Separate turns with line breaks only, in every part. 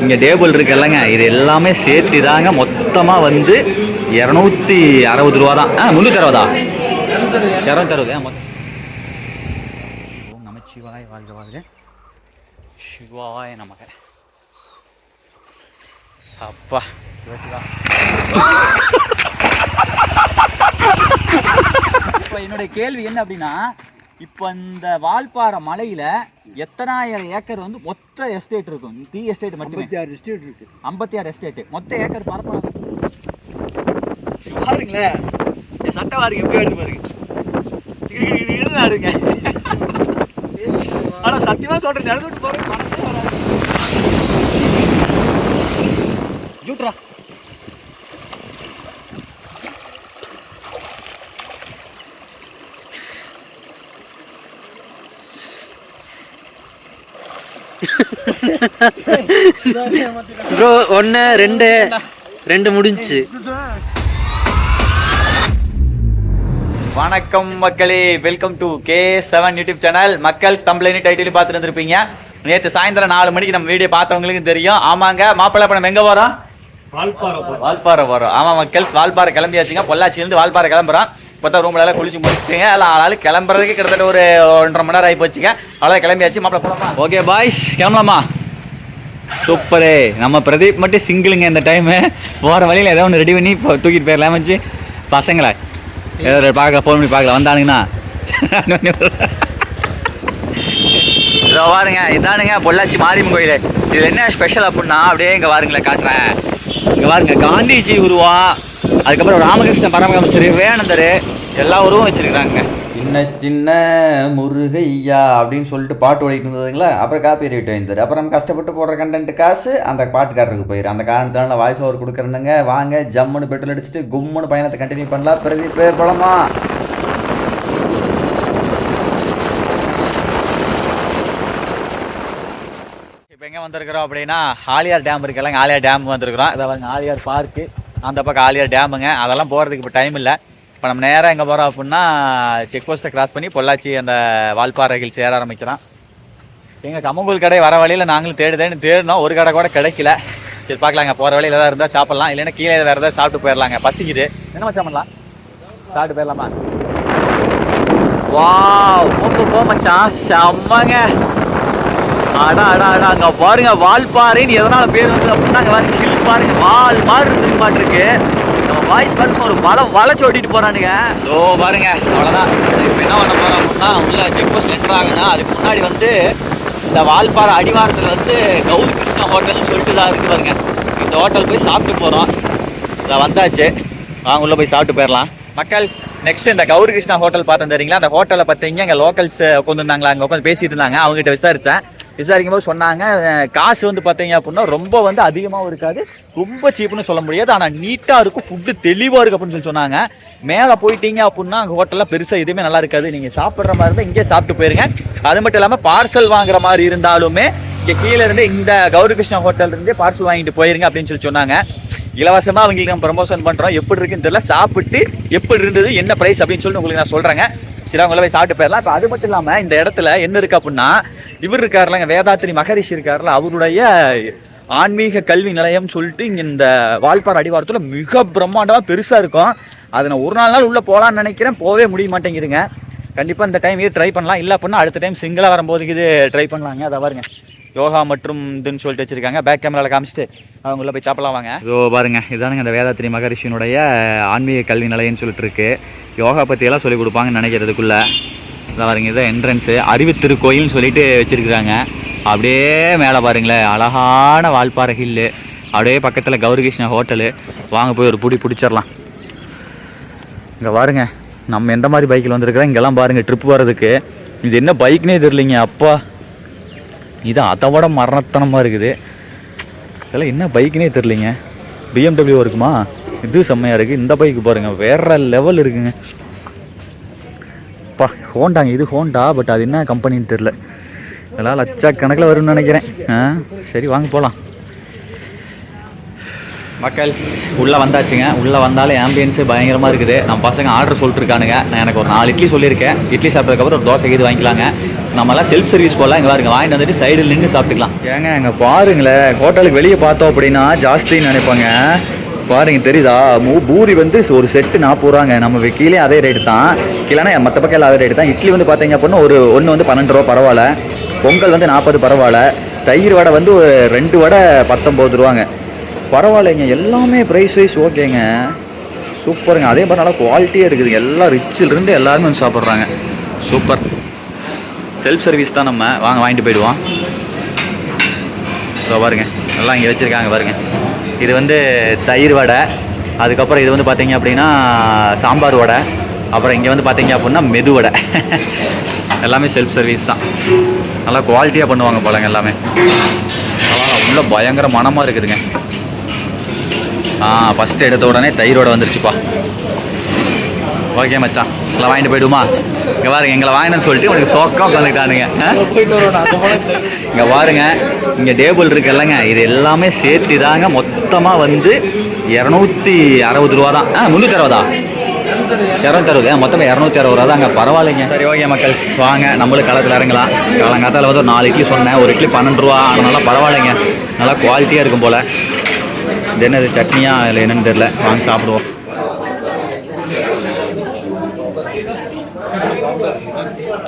இங்கே டேபிள் இருக்கு இல்லைங்க, இது எல்லாமே சேர்த்து தாங்க மொத்தமாக வந்து 260 ரூபா தான். 360 260. ஓம் நமச்சிவாய வாழ்க வாழ்க. சிவாய நமக. அப்பா இப்போ என்னுடைய கேள்வி என்ன அப்படின்னா, இப்போ இந்த வால்பாறை மலையில் எத்தனாயிரம் ஏக்கர் வந்து மொத்த எஸ்டேட் இருக்கும்? டீ எஸ்டேட் மட்டுமே 56 எஸ்டேட் இருக்கு. 56 எஸ்டேட். மொத்த ஏக்கர் பரப்பளவு பாருங்களேன். என் சட்டை பாருங்க எப்படி எடுத்து பாருங்க. ஆனால் சத்தியமாக சொல்கிறேன், நடந்துட்டு போகிறேன் மனசே வராது. ஜூட்ரா
ப்ரோ 1 2 முடிஞ்சு.
வணக்கம் மக்களே, welcome to K7 YouTube channel. மக்கள் தம்ப்லைன் டைட்டில் பார்த்துட்டு இருந்திருப்பீங்க. நேற்று சாயந்தரம் 4 மணிக்கு நம்ம வீடியோ பார்த்தவங்களுக்கு தெரியும். ஆமாங்க, மாப்பிள்ளை படம் எங்கே வரோம்? வால்பாறை வரோம். ஆமாம் மக்கள்ஸ், வால்பாறை கிளம்பியாச்சுங்க. பொள்ளாச்சியிலேருந்து வால்பாறை கிளம்புறோம். இப்போ தான் ரூம்ல எல்லாம் குளிச்சு முடிச்சுட்டீங்க. எல்லாம் ஆளாலும் கிளம்புறதுக்கு கிட்டத்தட்ட ஒரு 1.5 மணி நேரம் ஆகி போச்சுங்க. அவ்வளோ கிளம்பியாச்சு. மாப்பிள்ளை போலாமா? ஓகே பாய்ஸ், கிளம்பலாமா? சூப்பரே. நம்ம பிரதீப் மட்டும் சிங்கிளுங்க இந்த டைமு. போகிற வழியில் ஏதோ ஒன்று ரெடி பண்ணி இப்போ தூக்கிட்டு போயிடலாம். வச்சு பசங்களை ஏதோ பார்க்க ஃபோன் பண்ணி பார்க்கல வந்தானுங்கண்ணா. இதோ பாருங்க, இதானுங்க பொள்ளாச்சி மாரியம்மன் கோயில். இதில் என்ன ஸ்பெஷல் அப்படின்னா, அப்படியே இங்கே பாருங்களேன் காட்டுறேன். இங்கே பாருங்க, காந்திஜி உருவம், அதுக்கப்புறம் ராமகிருஷ்ண பரமஹம்சர், விவேகானந்தர் எல்லா உருவம் வச்சுருக்குறாங்க. சின்ன சின்ன முருகையா அப்படின்னு சொல்லிட்டு பாட்டு ஓடிட்டு இருந்ததுங்களா. அப்புறம் காப்பி ரைட் வாங்கிட்டார். அப்புறம் நம்ம கஷ்டப்பட்டு போடுற கண்டென்ட் காசு அந்த பாட்டுக்காரருக்கு போயிடும். அந்த காரணத்தினால நான் வாய்ஸ் ஓவர் கொடுக்குறேனுங்க. வாங்க ஜம்முன்னு பெட்ரோல் அடிச்சுட்டு கும்முன்னு பயணத்தை கண்டினியூ பண்ணலாம். பிரதீப் போலாமா? இப்போ எங்கே வந்திருக்கிறோம் அப்படின்னா, ஆலியார் டேம் இருக்குல்ல, ஆலியார் டேம் வந்திருக்கிறோம். இதை பாருங்க, ஆலியார் பார்க்கு, அந்த பக்கம் ஆலியார் டேமுங்க. அதெல்லாம் போகிறதுக்கு இப்போ டைம் இல்லை. இப்போ நம்ம நேராக எங்கே போகிறோம் அப்படின்னா, செக் போஸ்ட்டை கிராஸ் பண்ணி பொள்ளாச்சி அந்த வால்பாறை ஹில்ஸ் ஏற ஆரம்பிக்கிறோம். எங்கள் கம்மங்கூழ் கடை வர வழியில் நாங்களும் தேடினோம். ஒரு கடை கூட கிடைக்கல. சரி பார்க்கலாங்க, போகிற வழியில் எதாவது இருந்தால் சாப்பிட்லாம், இல்லைன்னா கீழே வேறு ஏதாவது சாப்பிட்டு போயிடலாங்க. பசிக்குது. என்ன மச்சான் பண்ணலாம்? சாப்பிட்டு போயிடலாமா? வா போ மச்சான், செம்மங்க. அடா அங்கே பாருங்க, வால்பாறைன்னு எதனால பேர் வந்து அப்படின்னா, அங்கே பாருங்க ஹில் பாருங்க, வால் மாதிரி இருக்கு மாட்டிருக்கு. நம்ம வாய்ஸ் பாருங்க, ஒரு வளைச்சு ஓட்டிட்டு போறானுங்க. ஓ பாருங்க, அவ்வளோதான். இப்போ என்ன பண்ண போறோம் அப்படின்னா, உள்ள செக் போஸ்ட் என்ட்ரு ஆகுனா அதுக்கு முன்னாடி வந்து இந்த வால்பாறை அடிவாரத்தில் வந்து கௌரி கிருஷ்ணா ஹோட்டல்னு சொல்லிட்டு தான் இருக்கு பாருங்க. இந்த ஹோட்டல் போய் சாப்பிட்டு போகிறோம். இதை வந்தாச்சு, வாங்க உள்ள போய் சாப்பிட்டு போயிடலாம். மக்கள்ஸ், நெக்ஸ்ட் இந்த கௌரி கிருஷ்ணா ஹோட்டல் பார்த்தோம் தெரியுங்களா. அந்த ஹோட்டலை பார்த்தீங்க, எங்கள் லோக்கல்ஸ் உட்காந்து இருந்தாங்களா, அங்கே உட்காந்து பேசிட்டு இருந்தாங்க. அவங்ககிட்ட விசாரிக்கும் போது சொன்னாங்க, காசு வந்து பார்த்தீங்க அப்படின்னா ரொம்ப வந்து அதிகமாகவும் இருக்காது, ரொம்ப சீப்புன்னு சொல்ல முடியாது, ஆனால் நீட்டாக இருக்கும், ஃபுட்டு தெளிவாக இருக்குது அப்படின்னு சொன்னாங்க. மேலே போயிட்டீங்க அப்படின்னா அங்கே ஹோட்டலில் பெருசாக எதுவுமே நல்லா இருக்காது. நீங்கள் சாப்பிட்ற மாதிரி இருந்தால் இங்கே சாப்பிட்டு போயிருங்க. அது மட்டும் இல்லாமல் பார்சல் வாங்குற மாதிரி இருந்தாலுமே இங்கே கீழே இருந்து இந்த கௌரி கிருஷ்ணா ஹோட்டல் இருந்தே பார்சல் வாங்கிட்டு போயிருங்க அப்படின்னு சொன்னாங்க. இலவசமாக அவங்களுக்கு நம்ம ப்ரமோஷன் பண்ணுறோம். எப்படி இருக்குன்னு தெரியல, சாப்பிட்டு எப்படி இருந்தது, என்ன ப்ரைஸ் அப்படின்னு சொல்லிட்டு உங்களுக்கு நான் சொல்கிறேங்க. சரி, அவங்கள போய் சாப்பிட்டு போயிடலாம். இப்போ அது மட்டும் இல்லாமல் இந்த இடத்துல என்ன இருக்குது அப்படின்னா, இவர் இருக்காருலங்க, வேதாத்ரி மகரிஷி இருக்காருல, அவருடைய ஆன்மீக கல்வி நிலையம் சொல்லிட்டு இங்கே இந்த வால்பாறை அடிவாரத்தில் மிக பிரம்மாண்டமாக பெருசாக இருக்கும். அதை நான் ஒரு நாள் உள்ளே போகலான்னு நினைக்கிறேன், போகவே முடிய மாட்டேங்குதுங்க. கண்டிப்பாக இந்த டைம் இது ட்ரை பண்ணலாம். இல்லை அப்படின்னா அடுத்த டைம் சிங்கிளாக வரும்போதுக்கு இது ட்ரை பண்ணலாங்க. அதை பாருங்க, யோகா மற்றும் இதுன்னு சொல்லிட்டு வச்சுருக்காங்க. பேக் கேமராவில் காமிச்சிட்டு அவங்க உள்ள போய் சாப்பிடலாம் வாங்க. இதோ பாருங்க, இதானுங்க இந்த வேதாத்ரி மகரிஷியினுடைய ஆன்மீக கல்வி நிலையம்னு சொல்லிட்டு இருக்கு. யோகா பற்றியெல்லாம் சொல்லிக் கொடுப்பாங்கன்னு நினைக்கிறதுக்குள்ள. இதை பாருங்க, இதான் என்ட்ரன்ஸு. அறிவுத்திருக்கோயில்னு சொல்லிட்டு வச்சுருக்குறாங்க. அப்படியே மேலே பாருங்களேன், அழகான வால்பாறை ஹில்லு, அப்படியே பக்கத்தில் கௌரி கிருஷ்ணா ஹோட்டலு. வாங்க போய் ஒரு பிடிச்சிடலாம். இங்கே பாருங்க, நம்ம எந்த மாதிரி பைக்கில் வந்துருக்குறோம். இங்கெல்லாம் பாருங்கள், ட்ரிப் வர்றதுக்கு. இது என்ன பைக்னே தெரியலிங்க. அப்பா, இது அதை விட மரணத்தனமாக இருக்குது. இதெல்லாம் என்ன பைக்குனே தெரிலிங்க. BMW இருக்குமா? இது செம்மையாக இருக்குது. இந்த பைக்கு பாருங்கள், வேறு லெவல் இருக்குங்க. அப்பா, ஹோண்டாங்க, இது ஹோண்டா, பட் அது என்ன கம்பெனின்னு தெரில. இதெல்லாம் லட்சக்கணக்கில் வரும்னு நினைக்கிறேன். சரி வாங்க போகலாம். மக்கள் உள்ளே வந்தாச்சுங்க. உள்ளே வந்தாலே ஆம்பியன்ஸு பயங்கரமாக இருக்குது. நம்ம பசங்க ஆர்டர் சொல்லிட்டுருக்கானுங்க. நான் எனக்கு ஒரு 4 இட்லி சொல்லியிருக்கேன். இட்லி சாப்பிட்டதுக்கப்புறம் ஒரு தோசை இது வாங்கிக்கலாங்க. நம்மலாம் செல்ஃப் சர்வீஸ் போடலாம். இங்கே பாருங்க, வாங்கிட்டு வந்துட்டு சைடில் நின்று சாப்பிட்டுக்கலாம். ஏங்க இங்கே பாருங்களேன், ஹோட்டலுக்கு வெளியே பார்த்தோம் அப்படின்னா ஜாஸ்தின்னு நினைப்பாங்க. பாருங்க தெரியுதா, பூரி வந்து ஒரு செட்டு 40 ரூபாங்க. நம்ம கீழே அதே ரேட்டு தான், கீழேனா மற்ற பக்கம் எல்லாம் அதே ரேட்டு தான். இட்லி வந்து பார்த்தீங்க அப்படின்னா ஒன்று வந்து 12 ரூபா பரவாயில்ல, பொங்கல் வந்து 40 பரவாயில்ல, தயிர் வடை வந்து 2 வடை 19 ரூபாங்க. பரவாயில்லைங்க, எல்லாமே ப்ரைஸ் வைஸ் ஓகேங்க, சூப்பருங்க. அதே மாதிரி நல்லா குவாலிட்டியாக இருக்குதுங்க. எல்லாம் ரிச்சிலிருந்து எல்லாருமே வந்து சாப்பிட்றாங்க. சூப்பர். செல்ஃப் சர்வீஸ் தான். நம்ம வாங்கிட்டு போயிடுவோம். ஸோ பாருங்க, எல்லாம் இங்கே வச்சுருக்காங்க பாருங்க. இது வந்து தயிர் வடை, அதுக்கப்புறம் இது வந்து பார்த்தீங்க அப்படின்னா சாம்பார் வடை, அப்புறம் இங்கே வந்து பார்த்தீங்க அப்படின்னா மெது வடை. எல்லாமே செல்ஃப் சர்வீஸ் தான். நல்லா குவாலிட்டியாக பண்ணுவாங்க போலங்க எல்லாமே. உள்ள பயங்கர மனமாக இருக்குதுங்க. ஃபஸ்ட்டு எடுத்த உடனே தயிரோட வந்துருச்சுப்பா. ஓகே மச்சான், எல்லாம் வாங்கிட்டு போய்டுமா? இங்கே பாருங்க, எங்களை வாங்கினு சொல்லிட்டு உனக்கு சோக்கம் உட்காந்துட்டானுங்க. இங்கே பாருங்க, இங்கே டேபிள் இருக்கு இல்லைங்க, இது எல்லாமே சேர்த்து தாங்க மொத்தமாக வந்து 260 ரூபா தான். 360 260, மொத்தமாக 260 ரூபா தாங்க. பரவாயில்லைங்க. சரி ஓகே மக்கள், வாங்க நம்மளும் களத்தில் இறங்கலாம். காலங்காத்தால் வந்து ஒரு 4 இட்லி சொன்னேன், ஒரு இட்லி 12 ரூபா. அதனால பரவாயில்லைங்க, நல்லா குவாலிட்டியாக இருக்கும் போல். இது என்னது சட்னியா இல்லை என்னன்னு தெரியல, வாங்க சாப்பிடுவோம்.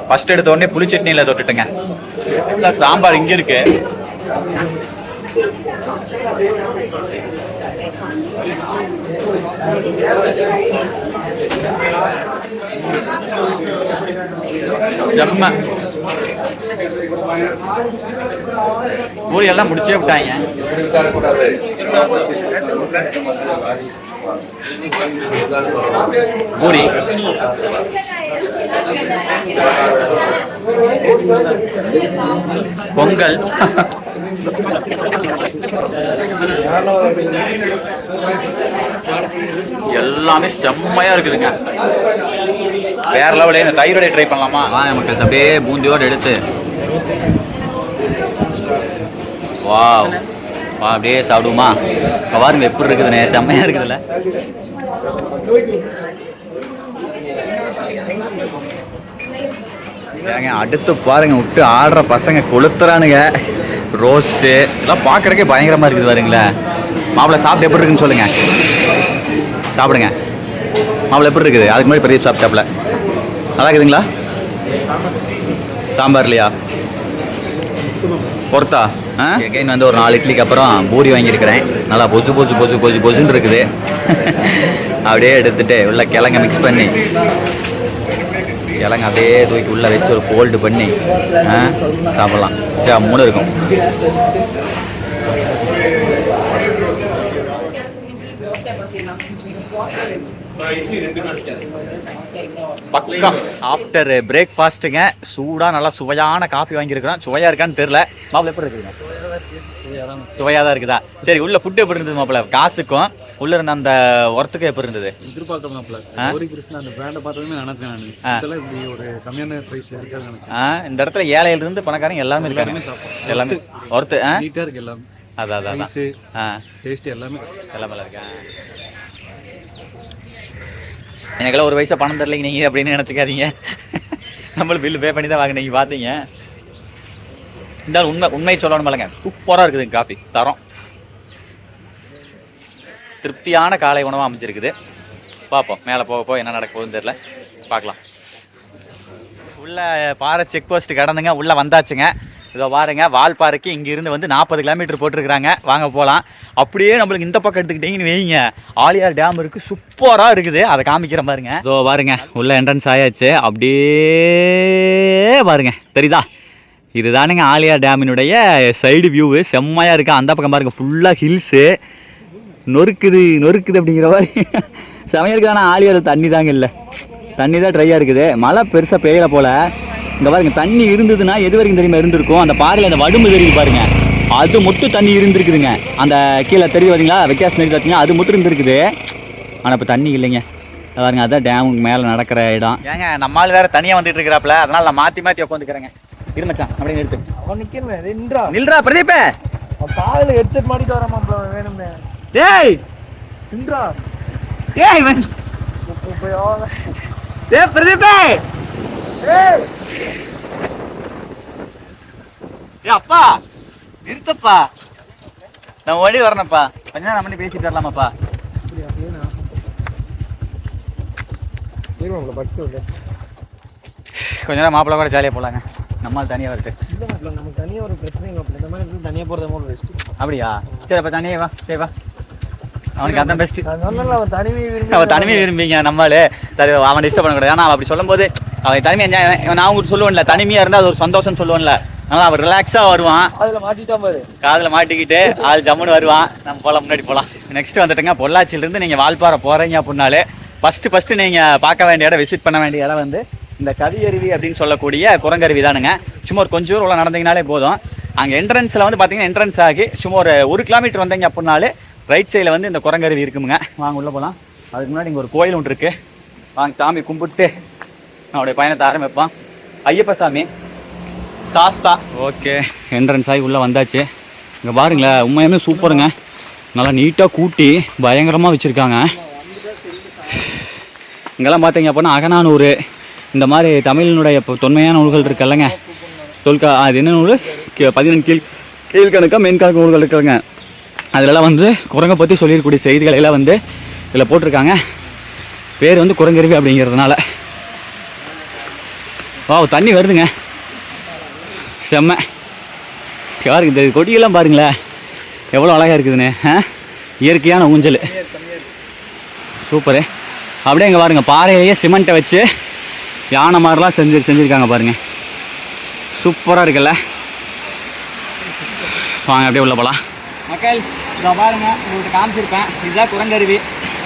ஃபர்ஸ்ட் எடுத்த உடனே புளி சட்னியில் தொட்டுட்டுங்க. சாம்பார் இங்கே இருக்கு. செம்ம பூரி எல்லாம் முடிச்சே விட்டாங்க. பூரி பொங்கல் எல்லாமே செம்மையா இருக்குதுங்க. வேற லெவலே. இந்த தயிரோட ட்ரை பண்ணலாமா? மக்கள் அப்படியே பூந்தியோடு எடுத்து வாவ் அப்படியே சாப்பிடுவோமா? இப்போ பாருங்க எப்படி இருக்குதுண்ணே, செம்மையா இருக்குதுல்ல. ஏங்க அடுத்து பாருங்க, விட்டு ஆடுற பசங்க கொளுத்துறானுங்க. ரோஸ்ட்டு எல்லாம் பார்க்குறக்கே பயங்கரமாக இருக்குது பாருங்களேன். மாப்பிள்ளை சாப்பிட்டு எப்படி இருக்குன்னு சொல்லுங்க, சாப்பிடுங்க. மாப்பிள்ளை எப்படி இருக்குது? அதுக்கு முன்னாடி பெரிய சாப்பிட்டாப்புல நல்லா இருக்குதுங்களா? சாம்பார் இல்லையா? பொறுத்தா எகைன் வந்து ஒரு 4 இட்லிக்கு அப்புறம் பூரி வாங்கியிருக்கிறேன். நல்லா பொசுன்னு இருக்குது. அப்படியே எடுத்துகிட்டு உள்ள கிழங்க மிக்ஸ் பண்ணி, கிழங்கு அப்படியே தூக்கி உள்ளே வச்சு ஒரு ஃபோல்டு பண்ணி சாப்பிட்லாம். ஜம்முன்னு இருக்கும். பக்கா ஆஃப்டர் பிரேக்ஃபாஸ்ட்டுங்க. சூடாக நல்லா சுவையான காஃபி வாங்கியிருக்கிறோம். சுவையாக இருக்கான்னு தெரில. மாப்பிள்ளை எப்படி இருக்குதுங்க? சுவையாக தான் இருக்குதா? சரி, உள்ள ஃபுட்டு எப்படி இருந்தது மாப்பிள்ளை? காசுக்கும் உள்ள இருந்த அந்த ஒர்த்துக்கும் எப்படி இருந்தது?
எதிர்பார்க்க மாப்பிள்ளை அந்த பிராண்டை பார்த்ததுமே நினைச்சேன். இப்படி ஒரு கம்மியான பிரைஸ் இருக்காது நினைச்சேன்.
இந்த இடத்துல ஏழையிலிருந்து பணக்காரங்க எல்லாமே இருக்காங்க. எல்லாமே ஒர்த்து
நீட்டாக இருக்கு எல்லாமே.
அதான்
டேஸ்ட் எல்லாமே
இருக்கேன். எனக்கெல்லாம் ஒரு வயசா பணம் தரலைங்க நீங்கள் அப்படின்னு நினச்சிக்காதீங்க. நம்மளும் பில்லு பே பண்ணி தான் வாங்க. நீங்கள் பார்த்தீங்க. இந்த உண்மை சொல்லணும் பாருங்க, சூப்பராக இருக்குதுங்க காஃபி. தரம் திருப்தியான காலை உணவாக அமைச்சிருக்குது. பார்ப்போம் மேலே போக என்ன நடக்க போகுதுன்னு தெரியல, பார்க்கலாம். உள்ளே பாறை செக் போஸ்ட் கடந்துங்க, உள்ளே வந்தாச்சுங்க. இதோ பாருங்க, வால்பாறைக்கு இங்கேருந்து வந்து 40 கிலோமீட்டர் போட்டிருக்கிறாங்க. வாங்க போகலாம். அப்படியே நம்மளுக்கு இந்த பக்கம் எடுத்துக்கிட்டிங்கன்னு வைங்க, ஆலியார் டேம் இருக்குது. சூப்பராக இருக்குது, அதை காமிக்கிற பாருங்க. இதோ பாருங்க, உள்ள என்ட்ரன்ஸ் ஆயாச்சு. அப்படியே பாருங்க, தெரியுதா? இதுதானுங்க ஆலியார் டேமினுடைய சைடு வியூவு. செம்மையாக இருக்குது. அந்த பக்கம் பாருங்கள், ஃபுல்லாக ஹில்ஸு. நொறுக்குது அப்படிங்கிற மாதிரி செமையாக இருக்குது. ஆனால் ஆலியார் தண்ணி தாங்க இல்லை, தண்ணி தான் ட்ரையாக இருக்குது. மழை பெருசாக பெய்யலை போல். இங்கே பாருங்க, தண்ணி இருந்ததுன்னா எது வரைக்கும் தெரியுமா இருந்திருக்கும்? அந்த பாறையில் அந்த வடும்பு தெரியுது பாருங்க, அது மட்டும் தண்ணி இருந்திருக்குதுங்க. அந்த கீழே தெரியுது பார்த்தீங்களா, வித்தியாசம் தெரியுது பார்த்தீங்கன்னா, அது மட்டும் இருந்திருக்குது. ஆனால் இப்போ தண்ணி இல்லைங்க. பாருங்க, அதான் டேமுக்கு மேலே நடக்கிற இடம். ஏங்க நம்மளால் வேறு தனியாக வந்துட்டு இருக்கிறாப்புல, அதனால் நான் மாற்றி உட்காந்துக்கிறேங்க. இருமச்சான் அப்படியே நிறுத்து. நில்றா பிரதீப்,
காலையில் ஹெட்செட் மாட்டிட்டு வர மாப்பிள்ள வேணும்னே.
டேய்
நின்றா.
டேய் டேய் பிரதீப், ஏ அப்பா நிறுத்தப்பா, நம்ம வழி வரணும்ப்பா, கொஞ்ச நேரம் நம்ம பேசிட்டு வரலாமாப்பா? கொஞ்ச நேரம் மாப்பிள்ளை கூட ஜாலியாக போகலாங்க, நம்மளால் தனியாக வரட்டு.
நமக்கு தனியாக ஒரு பிரச்சனை இல்லை, இந்த மாதிரி தனியாக போகிறது ஒரு பெஸ்ட்.
அப்படியா? சரி அப்போ தனியாக வா, சரி வா, அவனுக்கு அதான் பெஸ்ட்டு.
அவன்
தனிமையை விரும்பிங்க நம்மளே, சரி அவன் டிஸ்டர்ப் பண்ணக்கூடாது. ஆனால் அப்படி சொல்லும் போது அவன் தனிமையை நான் உங்களுக்கு சொல்லுவேன்ல, தனிமையாக இருந்தால் அது ஒரு சந்தோஷம்னு சொல்லுவேன்ல, அதனால் அவன் ரிலாக்ஸாக வருவான்.
அதில் மாட்டிட்டான் பாரு,
காதில் மாட்டிக்கிட்டு அது ஜம்முன்னு வருவான். நம்ம போகலாம், முன்னாடி போகலாம். நெக்ஸ்ட் வந்துட்டுங்க, பொள்ளாச்சியிலேருந்து நீங்கள் வால்பாறை போகிறீங்க அப்படின்னாலே ஃபஸ்ட்டு நீங்கள் பார்க்க வேண்டிய இடம், விசிட் பண்ண வேண்டிய இடம் வந்து இந்த கதியருவி அப்படின்னு சொல்லக்கூடிய குரங்கருவி தானுங்க. சும்மா ஒரு கொஞ்சம் தூரம் உள்ள நடந்தீங்கனாலே போதும். அங்கே என்ட்ரன்ஸில் வந்து பார்த்தீங்கன்னா என்ட்ரன்ஸ் ஆகி சும்மா ஒரு கிலோமீட்டர் வந்தீங்க அப்படின்னாலே ரைட் சைடில் வந்து இந்த குரங்கருவி இருக்குமுங்க. வாங்க உள்ளே போகலாம். அதுக்கு முன்னாடி இங்கே ஒரு கோயில் ஒன்று இருக்குது. வாங்க சாமி கும்பிட்டு அவனுடைய பயணத்தை ஆரம்பிப்பான். ஐயப்ப சாமி சாஸ்தா. ஓகே, என்ட்ரன்ஸ் ஆகி உள்ளே வந்தாச்சு. இங்கே பாருங்களேன், உண்மையுமே சூப்பருங்க. நல்லா நீட்டாக கூட்டி பயங்கரமாக வச்சுருக்காங்க. இங்கெல்லாம் பார்த்தீங்க அப்படின்னா அகநானூறு, இந்த மாதிரி தமிழினுடைய இப்போ தொன்மையான நூல்கள் இருக்குல்லங்க, அது என்ன நூல், 14 கீழ்கணக்காக மென்கணக்கு நூல்கள் இருக்குதுங்க. அதிலெல்லாம் வந்து குரங்கை பற்றி சொல்லியிருக்கக்கூடிய செய்திகளை எல்லாம் வந்து இதில் போட்டிருக்காங்க. பேர் வந்து குரங்கருவி அப்படிங்கிறதுனால. தண்ணி வருதுங்க, செம்ம. யாருக்கு இந்த கொடியெல்லாம் பாருங்களேன் எவ்வளோ அழகாக இருக்குதுன்னு. இயற்கையான ஊஞ்சல், சூப்பரு. அப்படியே இங்கே பாருங்கள், பாறையிலேயே சிமெண்ட்டை வச்சு யானை மாதிரிலாம் செஞ்சுருக்காங்க பாருங்கள், சூப்பராக இருக்குல்ல. வாங்க அப்படியே உள்ள போகலாம். மக்கள் இதை பாருங்கள், உங்களுக்கு காமிச்சிருப்பேன், இதுதான் குரங்கருவி.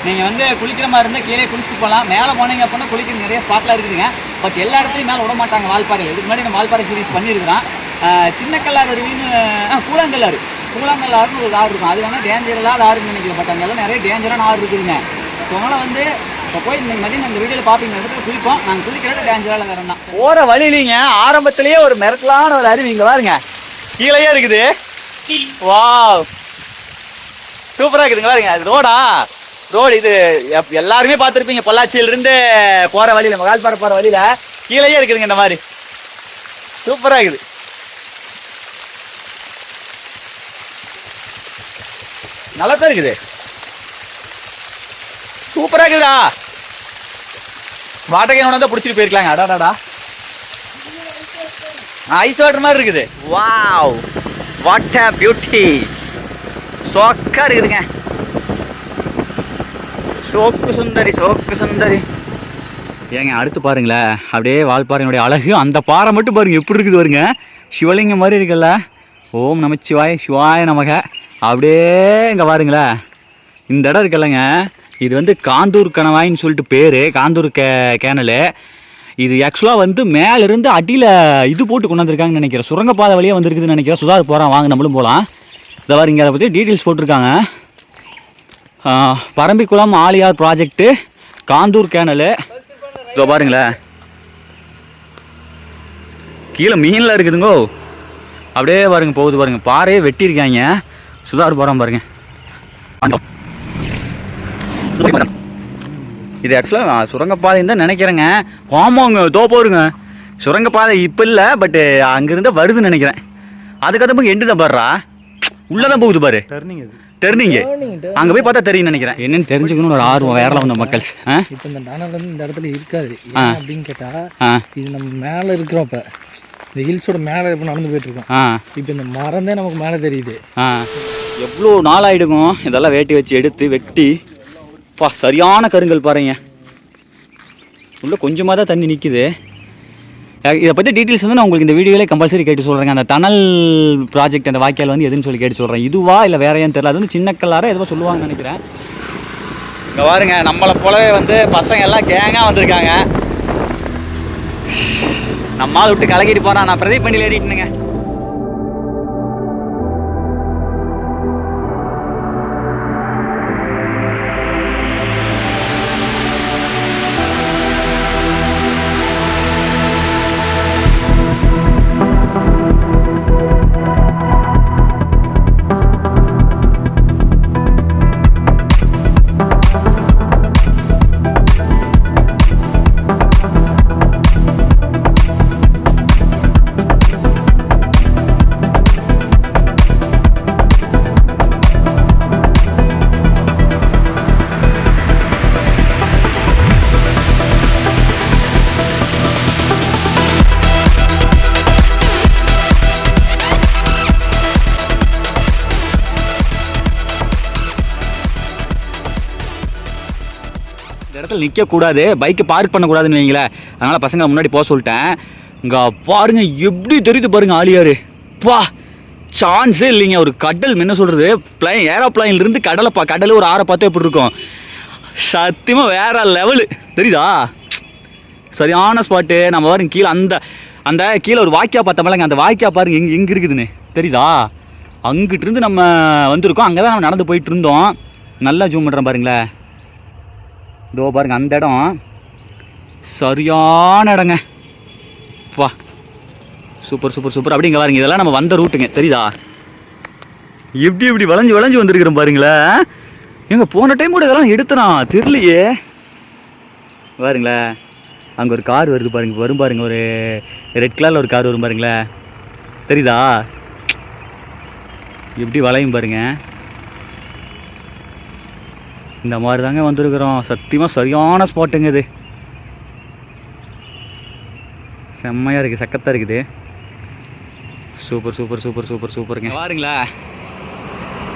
நீங்கள் வந்து குளிக்கிற மாதிரி இருந்தால் கீழே குளிச்சுட்டு போகலாம். மேலே போனீங்க அப்படின்னா குளிக்கிற நிறைய ஸ்பாட்லாம் இருக்குதுங்க. பட் எல்லா இடத்துலையும் மேலே விட மாட்டாங்க வால்பாறை. இதுக்கு முன்னாடி நம்ம வால்பாறை சீரிஸ் பண்ணியிருக்கிறோம். சின்ன கல்லாறு அருவின்னு கூழாங்கல்லாறு ஒரு ஆறு இருக்கும். அது வேணால் டேஞ்சர் இல்லாத ஆறுன்னு நினைக்கிறேன். பட் அங்கெல்லாம் நிறைய டேஞ்சரான ஆறு இருக்குதுங்க. ஸோ அதனால் வந்து இப்போ போய் நீங்கள் மதியம் அந்த வீடியோவில் பார்ப்பீங்க, இடத்துல குளிப்போம். நாங்கள் குளிக்கிறத டேஞ்சராக வேறோம்னா போகிற வழியிலிங்க ஆரம்பத்திலேயே ஒரு மிரட்டலான ஒரு அருவி இங்கே பாருங்க, கீழேயே இருக்குது. வா, சூப்பராக இருக்குதுங்க பாருங்க. அது ரோடு இது எல்லாருமே பார்த்துருப்பீங்க, பொள்ளாச்சியிலிருந்து போகிற வழியில், வால்பாறை போகிற வழியில் கீழேயே இருக்குதுங்க. இந்த மாதிரி சூப்பராக இருக்குது. நல்லா தான் இருக்குது, சூப்பராக இருக்குதா. வாட்டர் கேன் வந்து பிடிச்சிட்டு போயிருக்கலாங்க. அடாடாடா, ஐஸ் வாட்டர் மாதிரி இருக்குது. வாவ், வாட் a பியூட்டி, சோக்கா இருக்குதுங்க. சோக்கு சுந்தரி. ஏங்க அடுத்து பாருங்களேன், அப்படியே வால்பாறையினுடைய அழகு. அந்த பாறை மட்டும் பாருங்க எப்படி இருக்குது பாருங்க, சிவலிங்கம் மாதிரி இருக்குல்ல. ஓம் சிவாய நமக. அப்படியே இங்கே பாருங்களேன், இந்த இடம் இருக்குல்லங்க, இது வந்து காந்தூர் கணவாயின்னு சொல்லிட்டு பேர், காந்தூர் கேனலு. இது ஆக்சுவலாக வந்து மேலேருந்து அடியில் இது போட்டு கொண்டு வந்திருக்காங்கன்னு நினைக்கிறேன், சுரங்கப்பாதை வழியாக வந்திருக்குதுன்னு நினைக்கிறேன். சுதார் போகிறான், வாங்க நம்மளும் போகலாம். இதை பாருங்க, அதை பற்றி டீட்டெயில்ஸ் போட்டிருக்காங்க. Parambikulam Aliyar project, contour கேனலு. இதோ பாருங்களேன், கீழே மீனில் இருக்குதுங்கோ. அப்படியே பாருங்க போகுது பாருங்க, பாறையே வெட்டியிருக்காங்க. சுதார் போகிறான் பாருங்க. இது ஆக்சுவலாக சுரங்கப்பாதைன்னு தான் நினைக்கிறேங்க. ஆமாங்க, போருங்க சுரங்கப்பாதை இப்போ இல்லை, பட்டு அங்கேருந்து வருதுன்னு நினைக்கிறேன். அதுக்கப்புறம் எண்டு தான் பாடுறா, உள்ளதான் போகுது பாரு, டர்னிங்கு. அங்கே போய் பார்த்தா தெரியும் நினைக்கிறேன். என்னன்னு தெரிஞ்சுக்கணும்னு ஒரு ஆர்வம் வேற வந்த மக்கள்.
இப்போ இந்த டனல் வந்து இந்த இடத்துல இருக்காது அப்படின்னு கேட்டால், இது நம்ம மேலே இருக்கிறோம். இப்போ இந்த ஹில்ஸோட மேலே இப்போ நடந்து போயிட்டு இருக்கோம். இப்போ இந்த மரம் தான் நமக்கு மேலே தெரியுது.
எவ்வளோ நாள் ஆகிடுக்கும் இதெல்லாம் வேட்டி வச்சு எடுத்து வெட்டி. சரியான கருங்கல் பாருங்க, உள்ள கொஞ்சமாக தான் தண்ணி நிற்குது. இதை பற்றி டீட்டெயில்ஸ் வந்து நான் உங்களுக்கு இந்த வீடியோவிலே கம்பல்சரி கேட்டு சொல்கிறேங்க. அந்த டனல் ப்ராஜெக்ட், அந்த வாய்க்கால் வந்து எதுன்னு சொல்லி கேட்டு சொல்கிறேன். இதுவா இல்லை வேற ஏன்னு தெரியல, அது வந்து சின்ன கல்லார எதுவோ சொல்லுவாங்கன்னு நினைக்கிறேன். இங்கே பாருங்க, நம்மளை போலவே வந்து பசங்க எல்லாம் கேங்காக வந்திருக்காங்க. நம்மால் விட்டு கலக்கிட்டு போகிறான். நான் பிரதீப் பண்ணியில் ஏறிட்டுனுங்க. இடத்துல நிற்கக்கூடாது, பைக்கை பார்க் பண்ணக்கூடாதுன்னு வைங்களேன். அதனால் பசங்களை முன்னாடி போக சொல்லிட்டேன். இங்கே பாருங்க எப்படி தெரியுது பாருங்க ஆலியார். பா சான்ஸே இல்லைங்க. ஒரு கடல் என்ன சொல்கிறது, ஏரோப்ளைன்லேருந்து கடல் ஒரு ஆறை பார்த்து எப்படி இருக்கும், சத்தியமாக வேற லெவலு தெரியுதா. சரியான ஸ்பாட்டு. நம்ம பாருங்க கீழே அந்த கீழே ஒரு வாய்க்கா பார்த்தோம்லங்க, அந்த வாய்க்கா பாருங்க எங்கே இருக்குதுன்னு தெரியுதா. அங்கிட்டிருந்து நம்ம வந்திருக்கோம், அங்கே தான் நம்ம நடந்து போயிட்டு இருந்தோம். நல்லா ஜூம் பண்ணுறோம் பாருங்களேன். இதோ பாருங்க அந்த இடம் சரியான இடங்க. வா சூப்பர் சூப்பர் சூப்பர். அப்படிங்க பாருங்க, இதெல்லாம் நம்ம வந்த ரூட்டுங்க தெரியுதா. எப்படி வளைஞ்சு வந்திருக்கிறோம் பாருங்களேன். எங்க போன டைம் கூட இதெல்லாம் எடுத்தனா தெரியலையே. பாருங்களேன் அங்கே ஒரு கார் வருது பாருங்க, வரும் பாருங்க, ஒரு ரெட் கலரில் ஒரு கார் வரும் பாருங்களேன் தெரியுதா. எப்படி வளையும் பாருங்க. இந்த மாதிரி தாங்க வந்திருக்கிறோம். சத்தியமாக சரியான ஸ்பாட்டுங்க இது. செம்மையாக இருக்குது, சக்கத்தாக இருக்குது. சூப்பர் சூப்பர் சூப்பர் சூப்பர் சூப்பருங்க. பாருங்களா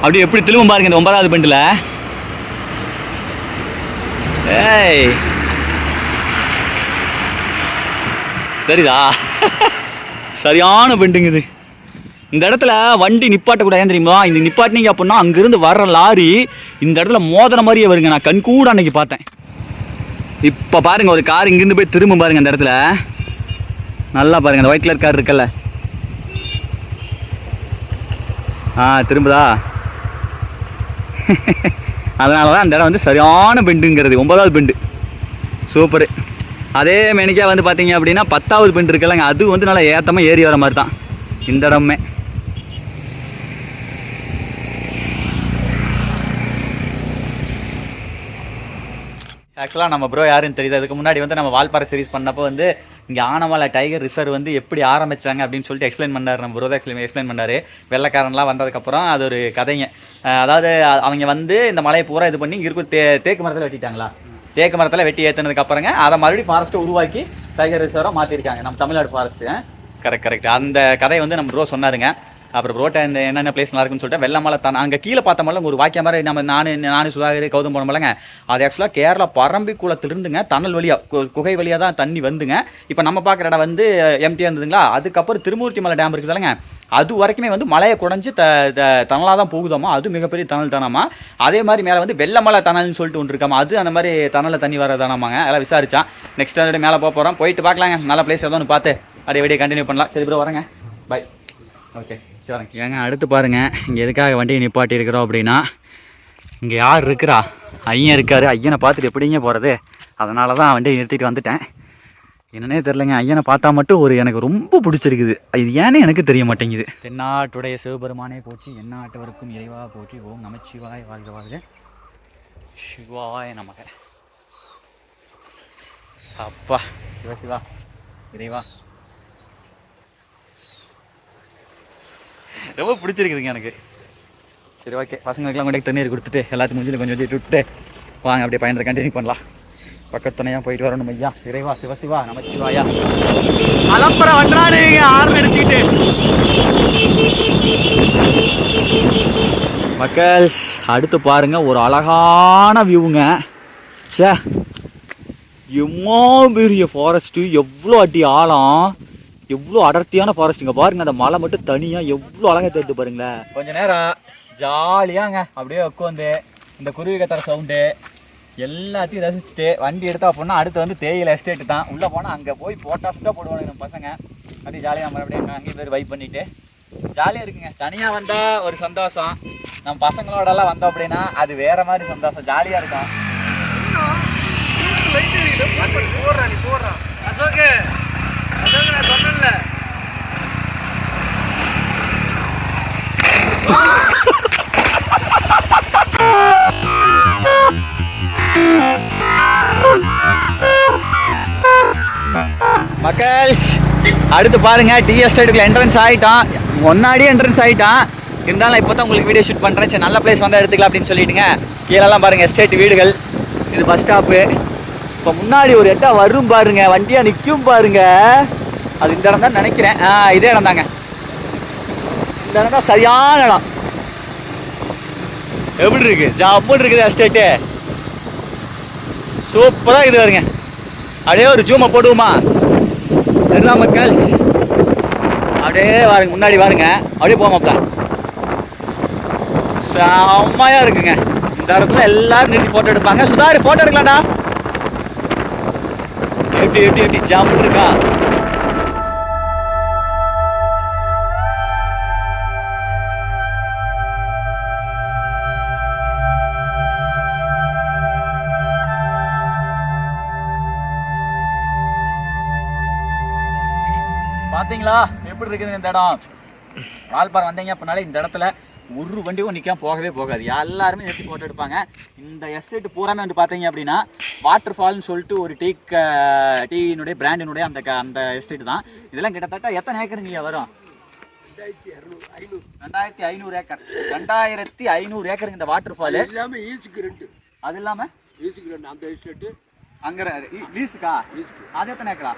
அப்படியே எப்படி திரும்ப பாருங்க இந்த 9வது பெண்டில். ஏய் சரிதா சரியான பெண்டுங்க இது. இந்த இடத்துல வண்டி நிப்பாட்டக்கூடாது தெரியுமா. இந்த நிப்பாட்டினீங்க அப்படின்னா அங்கேருந்து வர்ற லாரி இந்த இடத்துல மோதிர மாதிரியே வருங்க. நான் கண் கூட அன்னைக்கு பார்த்தேன். இப்போ பாருங்கள் ஒரு கார் இங்கேருந்து போய் திரும்ப பாருங்கள் அந்த இடத்துல. நல்லா பாருங்கள் அந்த ஒயிட் கலர் கார் இருக்குல்ல, திரும்புதா. அதனால தான் அந்த இடம் வந்து சரியான பெண்டுங்கிறது. 9வது பெண்டு சூப்பரு. அதே மெனிக்காக வந்து பார்த்தீங்க அப்படின்னா 10வது பெண்டு இருக்குல்லங்க, அது வந்து நல்லா ஏற்றமாக ஏறி வர மாதிரி தான் இந்த இடமே. ஆக்சுவலாக நம்ம ப்ரோ யாருன்னு தெரியுது. அதுக்கு முன்னாடி வந்து நம்ம வால்பாறை சீரிஸ் பண்ணப்போ வந்து இங்கே ஆனமலை டைகர் ரிசர்வ் வந்து எப்படி ஆரம்பித்தாங்க அப்படின்னு சொல்லிட்டு எக்ஸ்பிளைன் பண்ணார். நம்ம ப்ரோ தான் எக்ஸ்பிளைன் பண்ணார். வெள்ளைக்காரன்லாம் வந்ததுக்கப்புறம் அது ஒரு கதைங்க. அதாவது அவங்க வந்து இந்த மலையை பூரா இது பண்ணி இங்கே இருக்கும் தேக்கு மரத்தில் வெட்டிட்டாங்களா, தேக்கு மரத்தில் வெட்டி ஏற்றினதுக்கப்புறங்க அதை மறுபடியும் ஃபாரஸ்ட்டை உருவாக்கி டைகர் ரிசர்வாக மாற்றிருக்காங்க நம்ம தமிழ்நாடு ஃபாரஸ்ட்டு. கரெக்ட். அந்த கதையை வந்து நம்ம ப்ரோ சொன்னாருங்க. அப்புறம் ப்ரோட்டை இந்த என்னென்ன பிளேஸ் நல்லா இருக்குன்னு சொல்லிட்டு வெள்ளமலை தான் அங்கே கீழே பார்த்தோம்ல ஒரு வாக்கிய மாதிரி நம்ம நானு சுதாகர் கௌதம் போனோம்லங்க, அது ஆக்சுவலாக கேரளா பரம்பிக்குளத்துலேருந்துங்க தணல் வழியாக குகை வழியாக தான் தண்ணி வந்துங்க. இப்போ நம்ம பார்க்குற இடம் வந்து எம்டியாக இருந்ததுங்களா. அதுக்கப்புறம் திருமூர்த்தி மலை டேம் இருக்குதுல்லங்க, அது வரைக்குமே வந்து மலையை குறைஞ்சி தணலாக தான் போகுதாமா. அது மிகப்பெரிய தணல் தானாமா. அதே மாதிரி மேலே வந்து வெள்ளமலை தணல்னு சொல்லிட்டு ஒன்று இருக்காமா, அது அந்த மாதிரி தணலில் தண்ணி வரதானாமாங்க. அதெல்லாம் விசாரிச்சா. நெக்ஸ்ட் அதோட மேலே போகிறோம், போயிட்டு பார்க்கலாங்க. நல்ல பிளேஸ் ஏதோ ஒன்று பார்த்து அப்படியே வீடியோ கண்டினியூ பண்ணலாம். சரி ப்ரோ வரேங்க, பை. ஓகே சரிங்க. ஏங்க அடுத்து பாருங்கள் இங்கே எதுக்காக வண்டியை நிப்பாட்டி இருக்கிறோம் அப்படின்னா, இங்கே யார் இருக்கிறா, ஐயன் இருக்கார். ஐயனை பார்த்துட்டு எப்படிங்க போகிறது, அதனால தான் வண்டியை நிறுத்திட்டு வந்துட்டேன். என்னன்னே தெரிலங்க, ஐயனை பார்த்தா மட்டும் எனக்கு ரொம்ப பிடிச்சிருக்குது. இது ஏன்னு எனக்கு தெரிய மாட்டேங்குது. தென்னாட்டுடைய சிவபெருமானே போற்றி, எந்நாட்டவருக்கும் இறைவா போற்றி, ஓம் நமச்சிவாய வாழ்க வாழ்க, சிவாய நமக. அப்பா சிவா இறைவா ரொம்ப பிடிச்சிருக்குதுங்க எனக்கு. சரி ஓகே, பசங்களுக்கெல்லாம் கொண்டு தண்ணீர் கொடுத்துட்டு எல்லாத்துக்கும் முடிஞ்சு கொஞ்சம் வச்சுட்டு விட்டுட்டு வாங்க அப்படியே பயணத்தை கண்டினியூ பண்ணலாம். பக்கத்துணையாக போயிட்டு வரணும். ஐயா இறைவா சிவா நமச்சிவாயா. அலப்பறை வண்டாடுங்க ஆறு அடிச்சுக்கிட்டு. மக்கள் அடுத்து பாருங்க ஒரு அழகான வியூங்க. சே எவ்வளோ பெரிய ஃபாரஸ்ட்டு, எவ்வளோ அடி ஆழம், எவ்வளோ அடர்த்தியான ஃபாரஸ்ட்டுங்க பாருங்க. அந்த மலை மட்டும் தனியாக எவ்வளோ அழகாக தெரிஞ்சு பாருங்களேன். கொஞ்ச நேரம் ஜாலியாங்க அப்படியே உட்காந்து இந்த குருவி கத்துற சவுண்டு எல்லாத்தையும் ரசிச்சுட்டு வண்டி எடுத்தா அப்படின்னா அடுத்து வந்து தேயிலை எஸ்டேட்டு தான். உள்ளே போனால் அங்கே போய் போட்டாஸ் தான் போடுவாங்க நம்ம பசங்க. அப்படியே ஜாலியாக நம்ம அப்படியே அங்கேயும் பேர் வைப் பண்ணிட்டு ஜாலியாக இருக்குங்க. தனியாக வந்தால் ஒரு சந்தோஷம், நம்ம பசங்களோடலாம் வந்தோம் அப்படின்னா அது வேற மாதிரி சந்தோஷம், ஜாலியாக இருக்கும். மக்கள் அடுத்து பாருங்க டீ எஸ்டேட்டுக்குள்ள என்ட்ரன்ஸ் ஆகிட்டான். முன்னாடியே என்ட்ரன்ஸ் ஆகிட்டான். இருந்தாலும் இப்போ தான் உங்களுக்கு வீடியோ ஷூட் பண்ணுறேன். சரி நல்ல பிளேஸ் வந்தால் எடுத்துக்கலாம் அப்படின்னு சொல்லிட்டுங்க. கீழெல்லாம் பாருங்கள் எஸ்டேட் வீடுகள், இது பஸ் ஸ்டாப்பு. இப்போ முன்னாடி ஒரு இடம் வரும் பாருங்க, வண்டியாக நிற்கும் பாருங்க, அது இந்த இடம் தான் நினைக்கிறேன். இதே இடம் தாங்க, இந்த இடம் தான் சரியான இடம். எப்படி இருக்கு, ஜாப்புன்னு இருக்குது எஸ்டேட்டு, சூப்பராக இது வருங்க. அப்படியே ஒரு ஜூமை போடுவோமா? இதுதான் மக்கள். அப்படியே வாருங்க, முன்னாடி வாருங்க, அப்படியே போமாப்ல. செம்மையாக இருக்குங்க. இந்த இடத்துல எல்லாரும் நின்று ஃபோட்டோ எடுப்பாங்க. சுதாரி ஃபோட்டோ எடுக்கலாம்டா. எப்படி எப்படி எப்படி ஜாம்பிட்டு இருக்கா? பார்த்தீங்களா எப்படி இருக்குது இந்த இடம்? வால்பாறை வந்தீங்க அப்படின்னாலே இந்த இடத்துல ஒரு வண்டியும் நிற்காம போகவே போகாது. எல்லாருமே நிறுத்தி ஃபோட்டோ எடுப்பாங்க. இந்த எஸ்டேட் பூராமே வந்து பார்த்தீங்க அப்படின்னா வாட்டர் ஃபால்னு சொல்லிட்டு ஒரு டீனுடைய பிராண்டினுடைய அந்த எஸ்டேட் தான். இதெல்லாம் கிட்டத்தட்ட எத்தனை ஏக்கருங்க வரும்? 2500 ஏக்கர். 2500 ஏக்கருங்க இந்த வாட்டர் ஃபால். அது இல்லாமல்
அந்த எஸ்டேட்டு
அங்கே லீஸுக்கா? அது எத்தனை ஏக்கரா?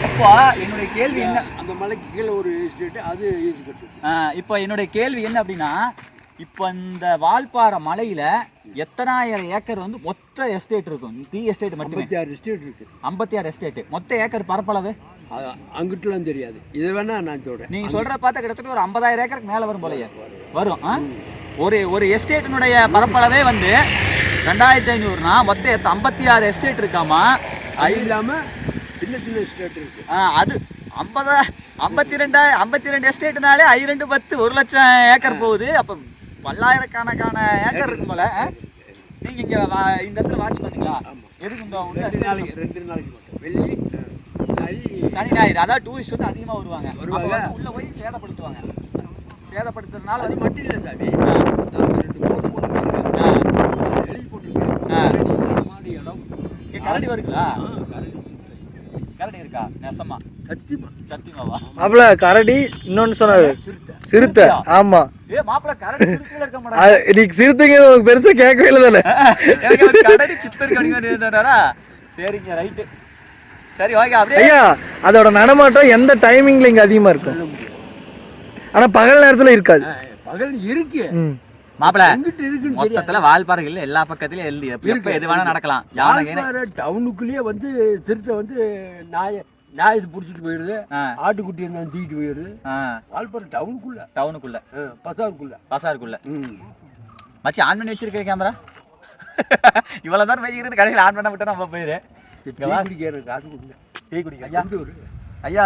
இப்போ என்னுடைய கேள்வி என்ன,
அந்த மலைக்கு கீழே ஒரு எஸ்டேட்டு அது
இப்போ என்னுடைய கேள்வி என்ன அப்படின்னா, இப்போ இந்த வால்பாறை மலையில எத்தனாயிரம் ஏக்கர் வந்து மொத்த எஸ்டேட் இருக்கும்? டீ எஸ்டேட் மட்டுமே
56 எஸ்டேட் இருக்கு.
56 எஸ்டேட். மொத்த ஏக்கர் பரப்பளவு
அங்கிட்டுலாம் தெரியாது. இதை வேணா நான் சொல்றேன்.
நீங்க சொல்ற பார்த்தா கிட்டத்தட்ட ஒரு 50,000 ஏக்கருக்கு மேல வரும் போலயே. வரும். ஒரு எஸ்டேட்டினுடைய பரப்பளவே வந்து 2500னா மொத்தம் 56 எஸ்டேட் இருக்காமா?
அது இல்லாமல் சின்ன சின்ன எஸ்டேட் இருக்கு.
அது 52 எஸ்டேட்னாலே 2 10 1 லட்சம் ஏக்கர் போகுது. அப்போ பல்லாயிரக்கணக்கான ஏக்கர் இருக்கும் போல. நீங்க இங்க இந்த இடத்துல வாட்ச் பண்ணீங்களா? எதுக்கு இந்த உள்ள
2 நாளைக்கு மட்டும் வெள்ளி
சனி ஞாயிறு அதாவது டூரிஸ்ட் வந்து அதிகமா வருவாங்க. உள்ள போய் சேதப்படுத்துவாங்க. சேதப்படுத்துறதுனால
அது மட்டும் இல்லை சாமி. 2 போட்டு எழுதி போட்டுருக்கேன். மாடி இடம்
கரடி வருங்களா? கரடி இருக்கா? நெசமா? சத்தியமாவா?
மாப்பிள்ள கரடி இன்னொன்னு சொன்னாரு, சிறுத்தை. ஆமா
மாப்பிள்ள கரடி சிறுத்தையில இருக்க மாட்டாங்க.
நீ சிறுத்தைங்க பெருசா கேட்கவே இல்லை தானே?
கரடி சித்தர் கடிங்க. சரிங்க, ரைட்டு. சரி ஓகே. அப்படியே
ஐயா அதோட நடமாட்டம் எந்த டைமிங்ல இங்க அதிகமா இருக்கும்? ஆனா பகல் நேரத்துல இருக்காது.
பகல் இருக்கு
மாப்பிள்ள.
எங்கிட்ட இருக்குன்னு
மொத்தத்துல வால்பாறைகள் எல்லா பக்கத்துலயும் எப்ப எது வேணா நடக்கலாம்.
யானை டவுனுக்குள்ளேயே வந்து சிறுத்தை வந்து நாய் இது பிடிச்சிட்டு போயிடுது. ஆட்டுக்குட்டி இருந்தாலும் தூக்கிட்டு போயிடுது. வால்பாறை டவுனுக்குள்ள பசாருக்குள்ள.
மச்சி ஆன் பண்ணி வச்சிருக்க கேமரா. இவ்வளவு தான் வைக்கிறது, கடையில் ஆன் பண்ண விட்டா நம்ம போயிரு. டீ குடிக்க ஐயா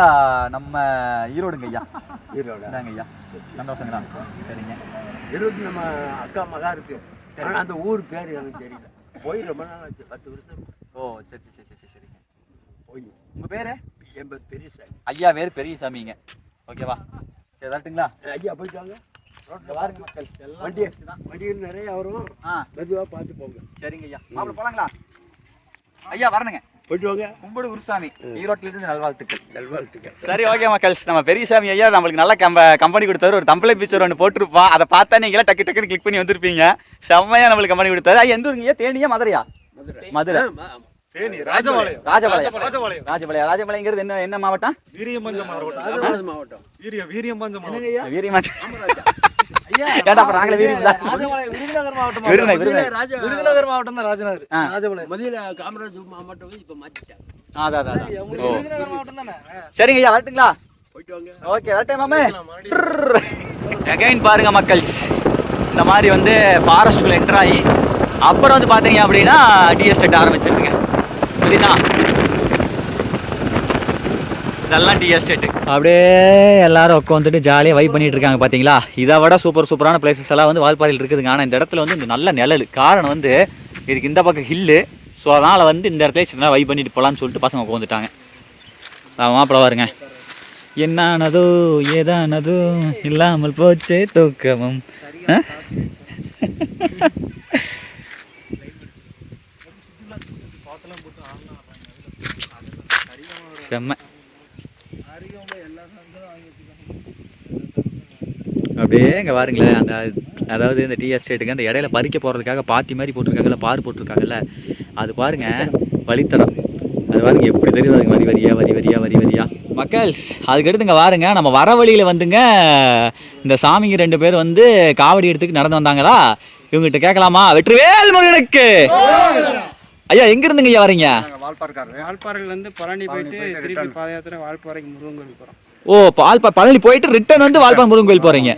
நம்ம ஈரோடுங்க ஐயா. ஈரோடுங்க ஐயா. சந்தோஷங்களா? சரிங்க.
ஈரோடு நம்ம அக்கா மகா இருக்கு. ஆனால் அந்த ஊர் பேர் எனக்கு தெரியல. போய் ரொம்ப நாள் ஆச்சு, 10 வருஷம்.
ஓ சரி சரி சரி சரிங்க.
போய்
உங்க பேரு?
என் பேர் பெரியசாமி.
ஐயா பேர் பெரியசாமிங்க. ஓகேவா? சரி வரட்டுங்களா?
ஐயா போயிட்டு வாங்க. வண்டிகள் நிறைய வரும். மெதுவாக பார்த்து போங்க.
சரிங்க ஐயா. மாப்பிள்ள போலாங்களா? ஐயா வரணுங்க.
போயிட்டு வாங்க.
கும்பிடு குருசாமி, ஈரோட்டிலிருந்து
நல்வாழ்த்துக்கள்.
சரி ஓகே மக்கள். நம்ம பெரியசாமி ஐயா நம்மளுக்கு நல்ல கம்பெனி கொடுத்தாரு. ஒரு தம்பளை பிக்சர் ஒன்று போட்டிருப்பான். அதை பார்த்தா நீங்களே டக்கு டக்குன்னு கிளிக் பண்ணி வந்திருப்பீங்க. செம்மையா நம்மளுக்கு கம்பெனி கொடுத்தாரு. ஐயா எந்த ஊருங்க? தேனியா மதுரையா? மதுரை. ராஜபாளையங்கிறது என்ன மாவட்டம்?
வீரியம்பஞ்சம் மாவட்டம்.
விருதுநகர் மாவட்டம் தான். காமராஜ் மாவட்டம் இப்ப மாத்திட்டாங்க.
சரிங்க ஐயா வரட்டுங்களா?
போயிட்டு வாங்க.
ஓகே வரட்டே மாமே. அகைன் பாருங்க மக்கள், இந்த மாதிரி வந்து ஃபாரஸ்ட்டுக்குள்ள என்டர் ஆகி அப்புறம் வந்து பார்த்தீங்க அப்படின்னா டீ எஸ்டேட் ஆரம்பிச்சிருக்குங்க. புரியுதா? இதெல்லாம் டீ எஸ்டேட்டு. அப்படியே எல்லாரும் உட்காந்துட்டு ஜாலியாக வைப் பண்ணிட்டு இருக்காங்க. பார்த்தீங்களா? இதை விட சூப்பரான பிளேசஸ் எல்லாம் வந்து வால்பாறையில் இருக்குதுங்க. ஆனால் இந்த இடத்துல வந்து இந்த நல்ல நிழல் காரணம் வந்து இதுக்கு இந்த பக்கம் ஹில்லு. ஸோ அதனால் வந்து இந்த இடத்துல சின்ன வைப் பண்ணிட்டு போகலான்னு சொல்லிட்டு பசங்க உட்காந்துட்டாங்க. மாப்பிள்ள பாருங்க. என்னானதோ ஏதானதோ இல்லாமல் போச்சே தூக்கமும். செம்ம. அப்படியே இங்கே பாருங்களேன். அதாவது இந்த டீ எஸ்டேட்டுக்கு அந்த இடையில பறிக்க போகிறதுக்காக பாத்தி மாதிரி போட்டிருக்காங்கல்ல, பார் போட்டிருக்காங்கல்ல, அது பாருங்க வழித்தடம். அது பாருங்க எப்படி தெரியுது வரி வரியா வரி வரியா வரி வரியா மக்கள்ஸ். அதுக்கடுத்து இங்கே வாருங்க, நம்ம வர வழியில் வந்துங்க இந்த சாமிங்க 2 பேர் வந்து காவடி எடுத்துக்கு நடந்து வந்தாங்களா. இவங்ககிட்ட கேட்கலாமா? வெற்றிவேல் முருகனுக்கு. ஐயா எங்க இருந்துங்க ஐயா வரீங்க?
வால்பாறையிலேருந்து பழனி போயிட்டு திருப்பி பாதயாத்திரை வால்பாறைக்கு முருகன் கோயில் போகிறோம்.
ஓ பழனி போயிட்டு ரிட்டர்ன் வந்து வால்பாறை முருகன் கோயில் போகிறீங்க.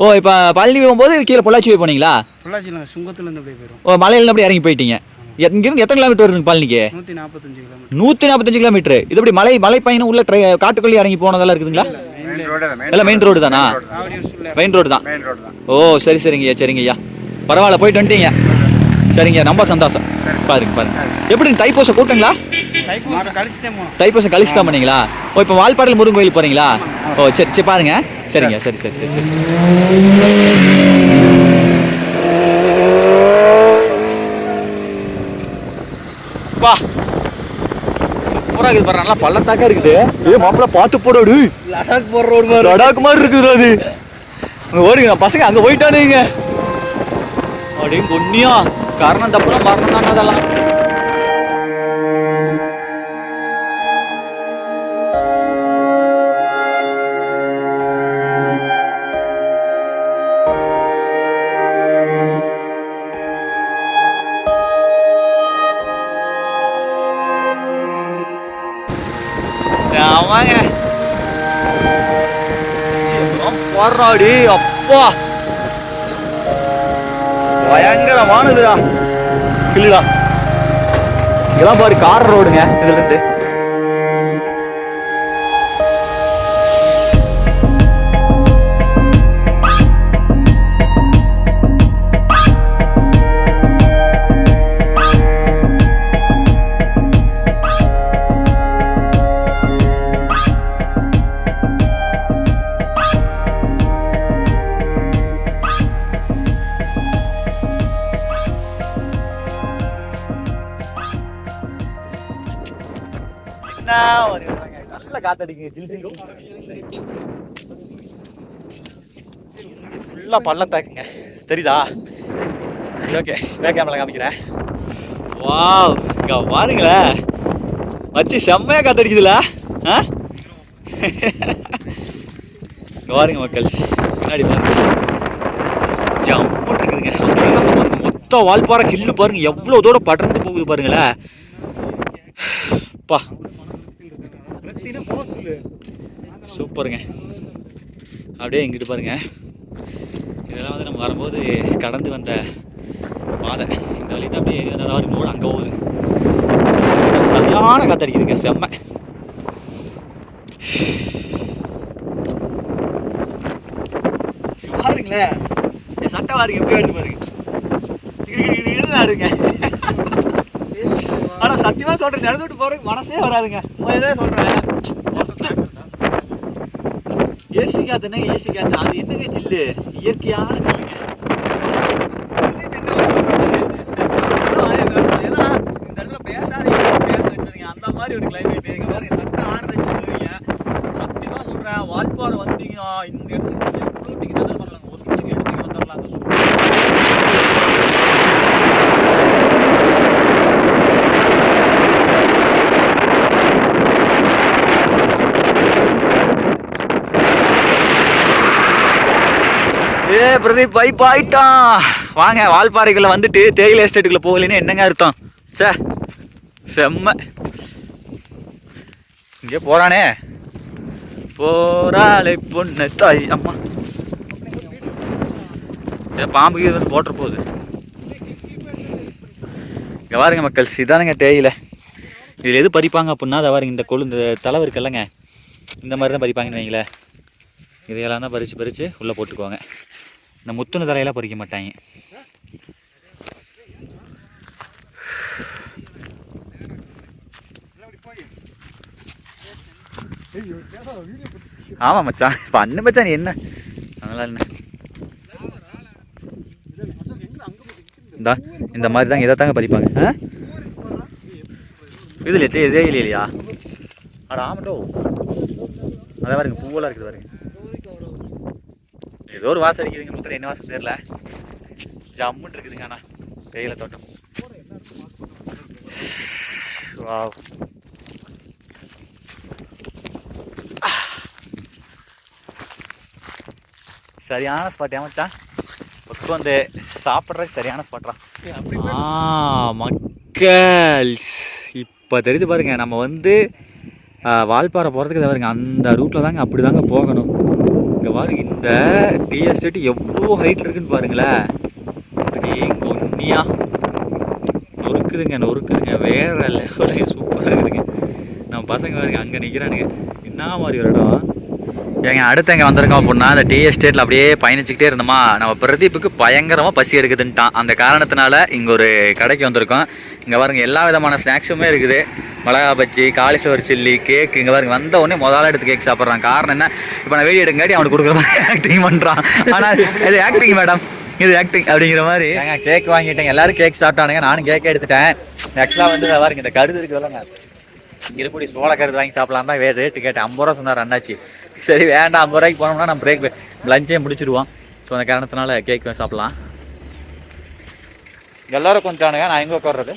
ஓ இப்போ பழனி போகும்போது கீழே பொள்ளாச்சி போய் போனீங்களா?
பொள்ளாச்சியில் சுங்கத்துலேருந்து அப்படியே போயிடும்.
ஓ மலையில அப்படி இறங்கி போயிட்டீங்க. இங்கிருந்து எத்தனை கிலோமீட்டர் வருதுங்க பழனிக்கு?
145 கிலோமீட்டர்.
145 கிலோமீட்டர். இது எப்படி மலை பயணம் உள்ள காட்டுக்குள்ளே இறங்கி போனதெல்லாம் இருக்குதுங்களா? எல்லாம் மெயின் ரோடு தானா? மெயின் ரோடு தான். ஓ சரிங்கய்யா சரிங்கய்யா, பரவாயில்ல போயிட்டு வந்துட்டீங்க. சரிங்க, ரொம்ப சந்தோஷம். பாருங்க எப்படி தைப்பூசம் கூட்டங்களா? தைப்பூசம் கழிச்சு தான் பண்ணீங்களா? ஓ இப்போ வால்பாறையில் முருகன் கோயில் போகிறீங்களா? ஓ சரி பாருங்க. சரிங்க சரி. வா சூப்பராக இருக்குது பாரு, நல்லா பள்ளத்தாக்கா இருக்குது. மாப்பிள்ள பார்த்து போடு.
லடாக் போடுற ரோடு மாதிரி
லடாக் மாதிரி இருக்குது அது. அங்கே ஓடுங்க பசங்க, அங்கே போயிட்டானுங்க. அப்படியே பொன்னியா காரணம் தப்புலாம் மரணம் தானே அதெல்லாம். ஆமாங்க போடுறாடி அப்பா, பயங்கரமானதுடா கிளிடா. இதெல்லாம் பாரு கார் ரோடுங்க. இதுல இருந்து நல்ல காத்தடிக்குங்க. ஃபுல்லா பள்ளத்தாக்குங்க தெரியுதா? ஓகே பேக் கேமரா காமிக்கிறேன். வாவ் இங்க பாருங்களேன் வச்சு செம்மையா காத்தடிக்குதுல. இங்க பாருங்க மக்கள், முன்னாடி பாருங்க ஜம்முன்னு இருக்குதுங்க. மொத்த வால்பாறை கில்லு பாருங்க எவ்வளவு தூரம் படர்ந்து போகுது பாருங்களேன். பா சூப்பருங்க. அப்படியே இங்கிட்டு பாருங்க, இதெல்லாம் வந்து நம்ம வரும்போது கடந்து வந்த பாதை. இந்த வழி தான் அப்படியே ஏறி வந்தால் மூணு அங்கே போகுது. சரியான காத்தடிக்குதுங்க செம்ம. பாருங்களேன் என் சட்டை பாருங்க எப்படி வருது பாருங்க. ஆனா சத்தியமா சொல்றேன், நடந்து விட்டு போறதுக்கு மனசே வராதுங்க. உண்மையிலே சொல்றேன். ஏசி காத்துனா ஏசி காத்து, அது என்னங்க சில்லு, இயற்கையான சில்லுங்க. ஏன்னா இந்த இடத்துல பேச வச்சிருங்க அந்த மாதிரி ஒரு கிளைமேட். இங்க பாருங்க சட்டை ஆறு வச்சு சொல்லுவீங்க. சத்தியமா சொல்றேன், வால்பாறை வந்தீங்கன்னா இந்த இடத்துக்கு எவ்வளோ டிக்கெட் தான் வரலாங்க. ஒருத்தருக்கு எடுத்துக்கு வந்துடலாங்க. பிரதீப் பைப் ஆயிட்டான். வாங்க வால்பாறைக்குள்ள வந்துட்டு தேயிலை எஸ்டேட்டுக்குள்ள போகலன்னு என்னங்க அர்த்தம்? செம்ம. இங்கே போறானே போறாளை பொண்ணு தாய் அம்மா. பாம்புக்கு வந்து போட்டுற போகுது. இங்க பாருங்க மக்கள், இதானுங்க தேயிலை. இதில் எது பறிப்பாங்க அப்படின்னா அதை பாருங்க, இந்த இந்த தலைவர் இருக்குல்லங்க, இந்த மாதிரி தான் பறிப்பாங்கன்னு வைங்களேன். இதையெல்லாம் தான் பறித்து உள்ளே போட்டுக்குவாங்க. இந்த முத்துன தலையெல்லாம் பறிக்க மாட்டாங்க. ஆமாம் மச்சான், இப்போ அண்ணன் மச்சான் நீ என்ன அதனால என்ன இந்த மாதிரி தாங்க, இதை தாங்க பறிப்பாங்க. இதில் இதே இல்லையா? அட ஆமாட்டோ, அதான் பாருங்க பூவெல்லாம் இருக்குது பாருங்க. ஏதோ ஒரு வாசம் அடிக்குதுங்க, மொத்தம் என்ன வாசம் தெரியல. ஜம்முன்னு இருக்குதுங்க. ஆனால் தேயிலை தோட்டம் வாவ். சரியான ஸ்பாட் ஏமாச்சான் உட்காந்து சாப்பிட்றதுக்கு சரியான ஸ்பாட்ரா. மக்கள்ஸ் இப்போ தெரியுது பாருங்க, நம்ம வந்து வால்பாறை போகிறதுக்கு இதை பாருங்க அந்த ரூட்டில் தாங்க அப்படி தாங்க போகணும். இங்கே பாருங்க இந்த டீ எஸ்டேட்டு எவ்வளோ ஹைட்டில் இருக்குன்னு பாருங்களேன். அப்படி கொன்னியா நொறுக்குதுங்க வேற லெவலுங்க, சூப்பராக இருக்குதுங்க. நம்ம பசங்க பாருங்க அங்கே நிற்கிறானுங்க. என்ன மாதிரி ஒரு இடம் ஏங்க. அடுத்து எங்கே வந்திருக்கோம் அப்படின்னா அந்த டீ எஸ்டேட்டில் அப்படியே பயணிச்சுக்கிட்டே இருந்தோமா, நம்ம பிரதீப்புக்கு பயங்கரமாக பசி எடுக்குதுன்ட்டான். அந்த காரணத்தினால இங்கே ஒரு கடைக்கு வந்திருக்கோம். இங்கே பாருங்க எல்லா விதமான ஸ்நாக்ஸுமே இருக்குது. மிளகா பஜ்ஜி, காலிஃப்ளவர் சில்லி, கேக். இங்கே பாருங்க வந்த உடனே முதல்ல எடுத்து கேக் சாப்பிட்றான். காரணம் என்ன, இப்போ நான் வீடியோ எடுங்காட்டி அவனுக்கு கொடுக்குற மாதிரி ஆக்டிங் பண்ணுறான். ஆனால் இது ஆக்டிங் மேடம், இது ஆக்டிங் அப்படிங்கிற மாதிரி. ஏங்க கேக் வாங்கிட்டேங்க, எல்லாரும் கேக் சாப்பிட்டானுங்க, நானும் கேக் எடுத்துட்டேன். ஆக்சுவலாக வந்து பாருங்க இந்த கருது இருக்குதுல்லங்க, இருப்படி சோள கருது வாங்கி சாப்பிடலாம் தான் ரேட்டு கேட்டேன். 50 ரூபா சொன்னார் அண்ணாச்சி. சரி வேண்டாம், 50 ரூபாய்க்கு போனோம்னா நம்ம பிரேக் லஞ்சே முடிச்சிடுவோம். ஸோ அந்த காரணத்தினால கேக் சாப்பிட்லாம். எல்லோரும் கொஞ்சானுங்க, நான் எங்கே உட்கார்றது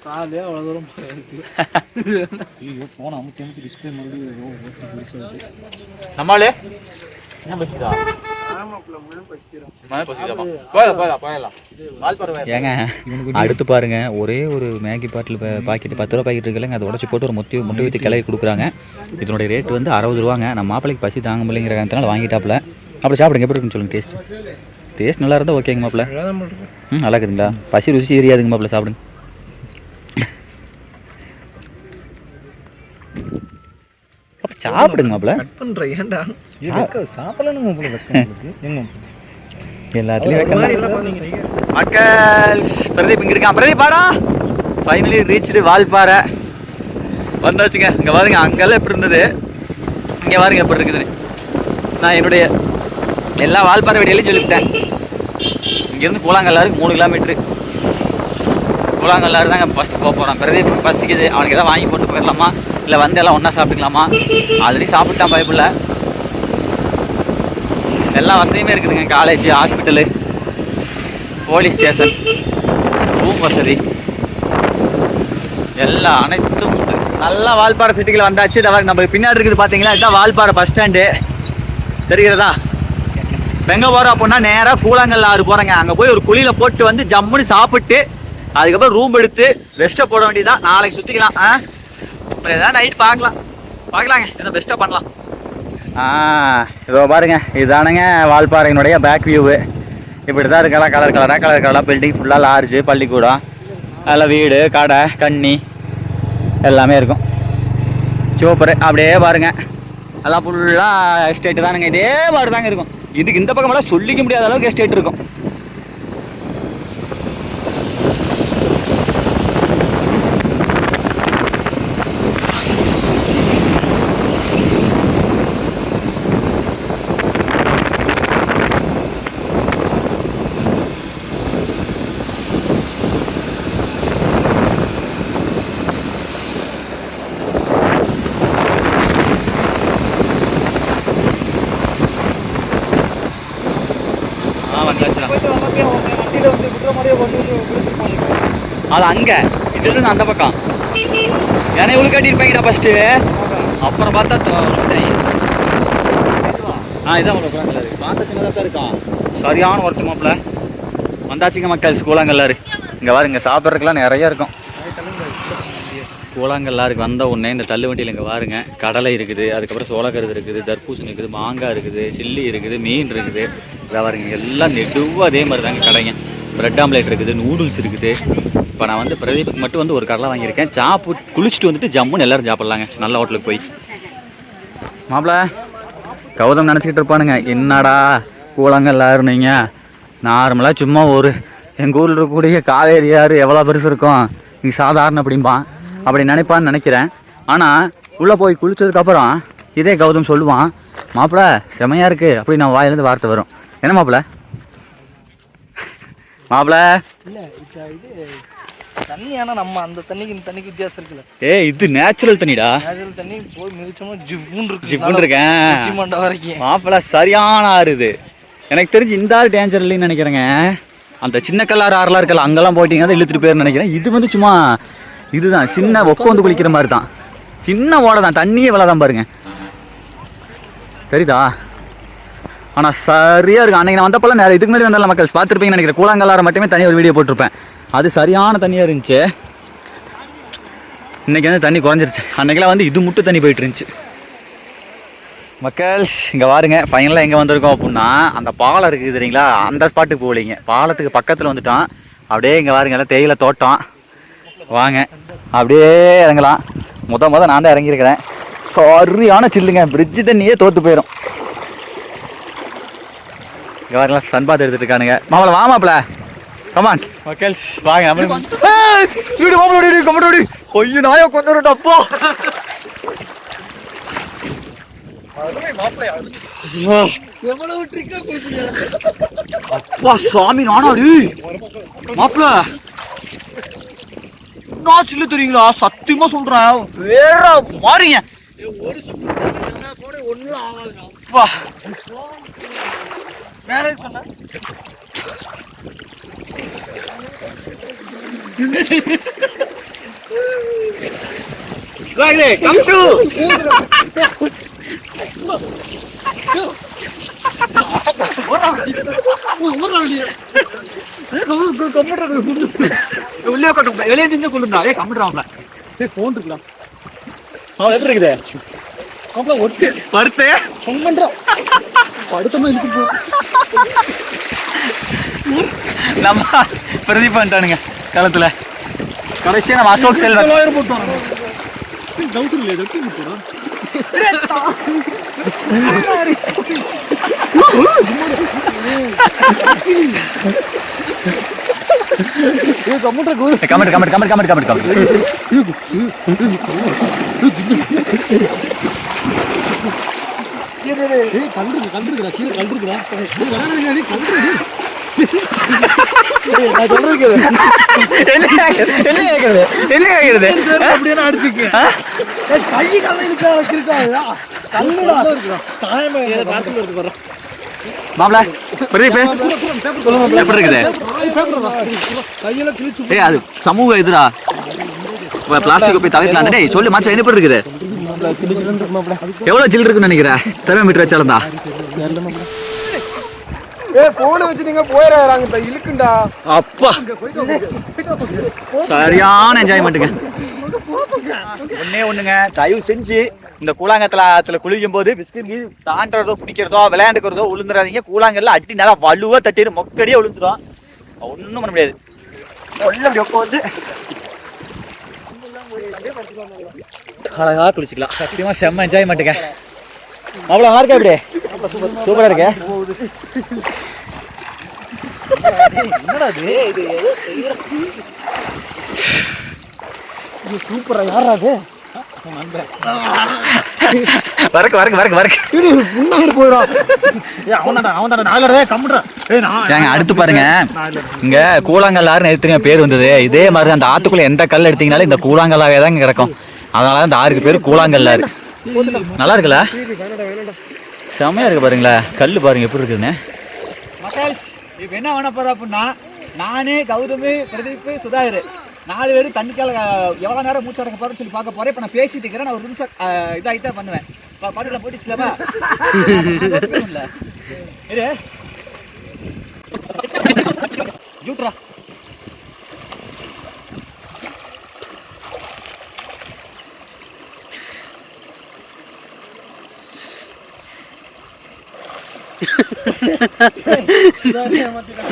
காலே அவ்வளோ தூரம் ஃபோன் அமுத்தி டிஸ்பிளே நம்மளே என்ன பசிக்குதா? ஏங்க அடுத்து பாருங்க ஒரே ஒரு மேகி பாட்டில் பாக்கெட் 10 ரூபா பாக்கெட் இருக்குல்லங்க, அதை உடச்சி போட்டு ஒரு முட்டை ஊற்றி கிளறி கொடுக்குறாங்க. இதனுடைய ரேட் வந்து 60 ரூபாங்க. நம்ம மாப்பிள்ளைக்கு பசி தாங்க முடியலைங்கிற காரணத்தினால வாங்கிட்டாப்புல. அப்படி சாப்பிடுங்க, எப்படி இருக்குன்னு சொல்லுங்க. டேஸ்ட் நல்லா இருந்தால் ஓகேங்க மாப்பிள்ள. நல்லா இருக்குதுங்களா? பசி ருசி தெரியாதுங்க மாப்பிள்ள, சாப்பிடுங்க. சாப்பிடுங்க மாப்பிள்ள. கட் பண்ணுறேன் ஏன்டா சாப்பிடலாம் எல்லாத்துலேயும் மக்கள். பிரதீப் இங்கே இருக்கான். பிரதீப் பாடா ஃபைனலி ரீச்டு வால்பாறை வந்தாச்சுங்க. இங்கே பாருங்க அங்கெல்லாம் எப்படி இருந்தது, இங்கே பாருங்க எப்படி இருக்குதுன்னு. நான் என்னுடைய எல்லா வால்பாறை வீடியோலையும் சொல்லிவிட்டேன். இங்கேருந்து கூழாங்கல்லாருக்கு 3 கிலோமீட்ரு. கூழாங்கல்லாறு தாங்க ஃபஸ்ட்டு போக போகிறான். பிரதீப் பசிக்குது, அவனுக்கு எதாவது வாங்கி போட்டு போயிடலாமா, இல்லை வந்து எல்லாம் ஒன்றா சாப்பிட்டுக்கலாமா? ஆல்ரெடி சாப்பிட்டான் பைப்பில். எல்லா வசதியுமே இருக்குதுங்க. College, hospital, police station, room வசதி எல்லாம் அனைத்தும் உண்டு. நல்லா வால்பாறை சிட்டிக்குள்ள வந்தாச்சு. நம்ம பின்னாடி இருக்குது பார்த்தீங்களா, இதுதான் வால்பாறை பஸ் ஸ்டாண்டு தெரிகிறதா? எங்கே போகிறோம் அப்படின்னா நேராக கூழாங்கல்லாறு போகிறேங்க. அங்கே போய் ஒரு குழியில் போட்டு வந்து ஜம்முன்னு சாப்பிட்டு அதுக்கப்புறம் ரூம் எடுத்து ரெஸ்ட்டை போட வேண்டியதான். நாளைக்கு சுற்றிக்கலாம். அப்புறம் எதாவது நைட்டு பார்க்கலாங்க, எதாவது பெஸ்ட்டாக பண்ணலாம். இதோ பாருங்க, இதுதானுங்க வால்பாறையினுடைய பேக் வியூவு. இப்படி தான் இருக்கலாம். கலர் கலராக பில்டிங் ஃபுல்லாக லார்ஜு, பள்ளிக்கூடம், அதில் வீடு, கடை, கண்ணி எல்லாமே இருக்கும். சூப்பரு. அப்படியே பாருங்க எல்லாம் ஃபுல்லாக எஸ்டேட்டு தானுங்க. இதே மாதிரி தாங்க இருக்கும். இதுக்கு இந்த பக்கமெல்லாம் சொல்லிக்க முடியாத அளவுக்கு எஸ்டேட் இருக்கும். அது அங்கே இதுல அந்த பக்கம் ஏன்னா இவ்வளோ கட்டியிருப்பாங்கடா ஃபஸ்ட்டு. அப்புறம் பார்த்தா இதான் அவ்வளோ பார்த்த சின்னதாக தான் இருக்கான். சரியான ஒருத்தர் மாப்பிள்ள. வந்தாச்சுங்க மக்கள் கூழாங்கல்லாறு. இங்கே வாரு, இங்கே சாப்பிட்றதுக்கெல்லாம் நிறையா இருக்கும். கூழாங்கல்லாருக்கு வந்த உடனே இந்த தள்ளு வண்டியில் இங்கே வாருங்க கடலை இருக்குது, அதுக்கப்புறம் சோளக்கருது இருக்குது, தர்பூசணி இருக்குது, மாங்காய் இருக்குது, சில்லி இருக்குது, மீன் இருக்குது. இதை வாருங்க எல்லாம் நெடுவாக அதே மாதிரி தாங்க கடைங்க. ப்ரெட் ஆம்லேட் இருக்குது, நூடுல்ஸ் இருக்குது. இப்போ நான் வந்து பிரதீப்புக்கு மட்டும் வந்து ஒரு கடலை வாங்கியிருக்கேன். குளிச்சுட்டு வந்துட்டு ஜம்முன்னு எல்லோரும் சாப்பிட்லாங்க நல்ல ஹோட்டலுக்கு போய். மாப்பிள்ள கௌதம் நினச்சிக்கிட்டு இருப்பானுங்க, என்னடா கூழாங்கல்லாறு நீங்கள் நார்மலாக சும்மா ஒரு எங்கள் ஊரில் இருக்கக்கூடிய காவேரி ஆறு எவ்வளோ பெருசு இருக்கும், நீ சாதாரண அப்படிம்பான். அப்படி நினைப்பான்னு நினைக்கிறேன். ஆனால் உள்ளே போய் குளித்ததுக்கப்புறம் இதே கௌதம் சொல்லுவான், மாப்பிள்ள செமையாக இருக்குது அப்படி நான் வாயிலேருந்து வார்த்தை வரும். என்ன மாப்பிள்ள இல்லை இது தண்ணி. ஆனால் நம்ம அந்த தண்ணிக்கு இந்த தண்ணிக்கு வித்தியாசம் இருக்குல்ல.
இது நேச்சுரல் தண்ணிடா.
நேச்சுரல் தண்ணி போய் மிதிச்சோம்னா
ஜிப்புன்னு இருக்கேன்
வரைக்கும்.
மாப்பிள்ள சரியான ஆறு இது. எனக்கு தெரிஞ்சு இந்த ஆறு டேஞ்சர் இல்லைன்னு நினைக்கிறேங்க. அந்த சின்ன கல்லாறு ஆறுலாம் இருக்கல அங்கெல்லாம் போயிட்டீங்கன்னா இழுத்துட்டு போயிருன்னு நினைக்கிறேன். இது வந்து சும்மா இதுதான் சின்ன ஒக்க வந்து குளிக்கிற மாதிரி தான். சின்ன ஓடை தான், தண்ணியே இவ்வளோ தான் பாருங்க.
தெரியுதா? ஆனால் சரியாக இருக்குது. அன்றைக்கி நான் வந்தப்போலாம் நிறைய இதுக்கு முன்னாடி வந்தால மக்கள் பார்த்துருப்பீங்கன்னு நினைக்கிறேன். கூழாங்கல்லார மட்டுமே தனியாக ஒரு வீடியோ போட்டிருப்பேன். அது சரியான தண்ணியாக இருந்துச்சு. இன்றைக்கி வந்து தண்ணி குறைஞ்சிருச்சு. அன்றைக்கெல்லாம் வந்து இது மட்டும் தண்ணி போயிட்டு இருந்துச்சு. மக்கள் இங்கே பாருங்க, ஃபைனலாக எங்கே வந்திருக்கோம் அப்படின்னா அந்த பாலம் இருக்குது தெரியுங்களா, அந்த ஸ்பாட்டுக்கு போகலிங்க. பாலத்துக்கு பக்கத்தில் வந்துட்டோம். அப்படியே இங்கே பாருங்க எல்லாம் தேயிலை தோட்டம். வாங்க அப்படியே இறங்கலாம். முத நான் தான் இறங்கியிருக்கிறேன். சரியான சில்லுங்க, பிரிட்ஜு தண்ணியே தோற்று போயிடும். இங்கே பாருங்களா சன் பாத் எடுத்துட்டு இருக்கானுங்க. மாமலை வாமாப்ல கமான் மக்கள் வாங்க. ஐயோ நாயோ கொண்டு அப்போ அப்பா சாமி நானாடி மாப்பிள நான் சில்லு தெரியுங்களா, சத்தியமா சொல்றேன் வேற மாறிங்க. Come to உள்ளே கொண்டு வெளியே நின்று கொள்ளுந்தா. ஏ கம்ப்யூட்டர் ஃபோன் இருக்கலாம். எப்படி இருக்குது படுத்து நம்ம பிரதி பண்ணிட்டானுங்க காலத்துல. கடைசியா நம்ம அசோக் செல்வன் மாப்ள எப்படி இருக்குது? அது சமூக இதுடா, பிளாஸ்டிக் போய் தவிர்க்கலாம். டேய் சொல்லு மச்சான், என்ன எப்படி இருக்குது? எவ்வளவு சில்லு இருக்குன்னு நினைக்கிறேன்? தெர்மோமீட்டர் வச்சாலும் தான். அப்பா சரியான என்ஜாய்மெண்ட்டுங்க. ஒண்ணுங்க, தயவு செஞ்சு இந்த கூழாங்கத்துல குளிக்கும் போது பிஸ்கட் தாண்டறதோ பிடிக்கிறதோ விளையாண்டுக்கிறதோ உளுந்துடாதீங்க. கூழாங்கல்ல அடி நல்லா வலுவா தட்டிடு மொக்கடியே விழுந்துடும். ஒன்றும் பண்ண முடியாது. அப்படி உட்காந்து அழகா குளிச்சுக்கலாம். சத்தியமா செம்ம என்ஜாய்மெண்ட்டுங்க. அவ்வளோ நல்லா இருக்கா? இப்படி சூப்பரா இருக்கு. என்னடா இது சூப்பரா யாரா அது? அடுத்து பாருங்க, இங்க கூழாங்கல்லாறு எத்தனையோ பேர் வந்தது. இதே மாதிரி அந்த ஆத்துக்குள்ள எந்த கல் எடுத்தீங்கனாலும் இந்த கூழாங்கல்லாவே தான் கிடக்கும். அதனால இந்த 6 பேர் கூழாங்கல்லாறு. நல்லா இருக்குல்ல? செம்மையா இருக்கு பாருங்களா. கல்லு பாருங்க எப்படி இருக்குதுன்னு. இப்ப என்ன பண்ண போறோம் அப்படின்னா, நானே கௌதமி பிரதீப் சுதாகர் 4 பேரும் தண்ணிக்கால எவ்வளோ நேரம் மூச்சு அடக்க போறேன்னு சொல்லி பார்க்க போறேன். இப்போ நான் பேசிட்டு இருக்கிறேன். நான் ஒரு நிமிஷம் இதாகித்தான் பண்ணுவேன். பாட்டுல போயிடுச்சுலமா இரு ஜூட்ரா.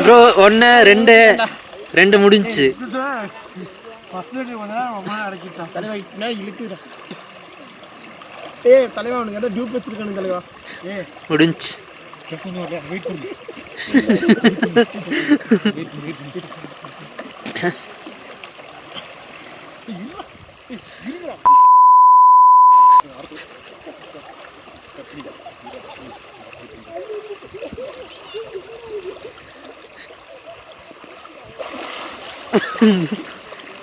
ப்ரோ 1 2 முடிஞ்சு.
தலைவா உனக்கு டியூப் வச்சிருக்கானு தலைவா
முடிஞ்சு.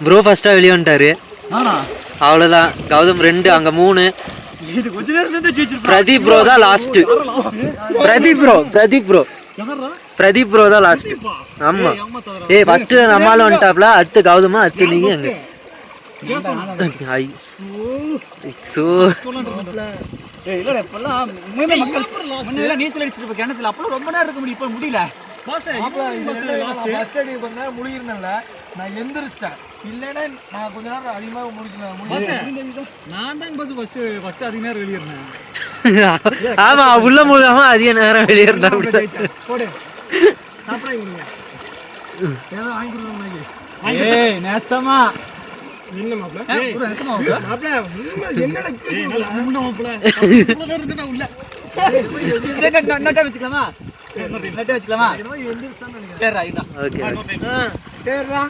ப்ரோ ஃபர்ஸ்டா வெளியே வந்துட்டாரு. அவ்வளோதான். கௌதம் 2, அங்க 3. பிரதீப் ப்ரோ தான் லாஸ்ட். பிரதீப் ப்ரோ தான் லாஸ்ட். ஆமா. ஏய் ஃபர்ஸ்ட் நம்மால வந்துட்டாப்ல, அடுத்து கௌதமா, அடுத்து நீங்க. அங்க
இல்ல இப்பெல்லாம் உண்மையுமே மக்கள் முன்னாடி நீச்சல் அடிச்சுட்டு இருப்ப கிணத்துல அப்பெல்லாம் ரொம்ப நேரம் இருக்க முடியும் இப்ப முடியல
நான் எந்திரிச்சிட்டேன் இல்லைன்னா நான் கொஞ்ச நேரம் அதிகமாக முடிக்கலாம். நான் தான் ஃபர்ஸ்ட் அதிக நேரம் வெளியேறினேன்.
ஆமா உள்ள மூலமா அதிக நேரம் வெளியேறினா
போடு சாப்பிட ஏதோ வாங்கி கொடுக்கணும்.
ஏய் நெசமா
என்ன மாப்பிள்ள
ஒரு நெசமா
என்னடா உள்ள
நட்டை வச்சுக்கலாமா நட்டை வச்சுக்கலாமா சரிடா இதுதான்
சரிடா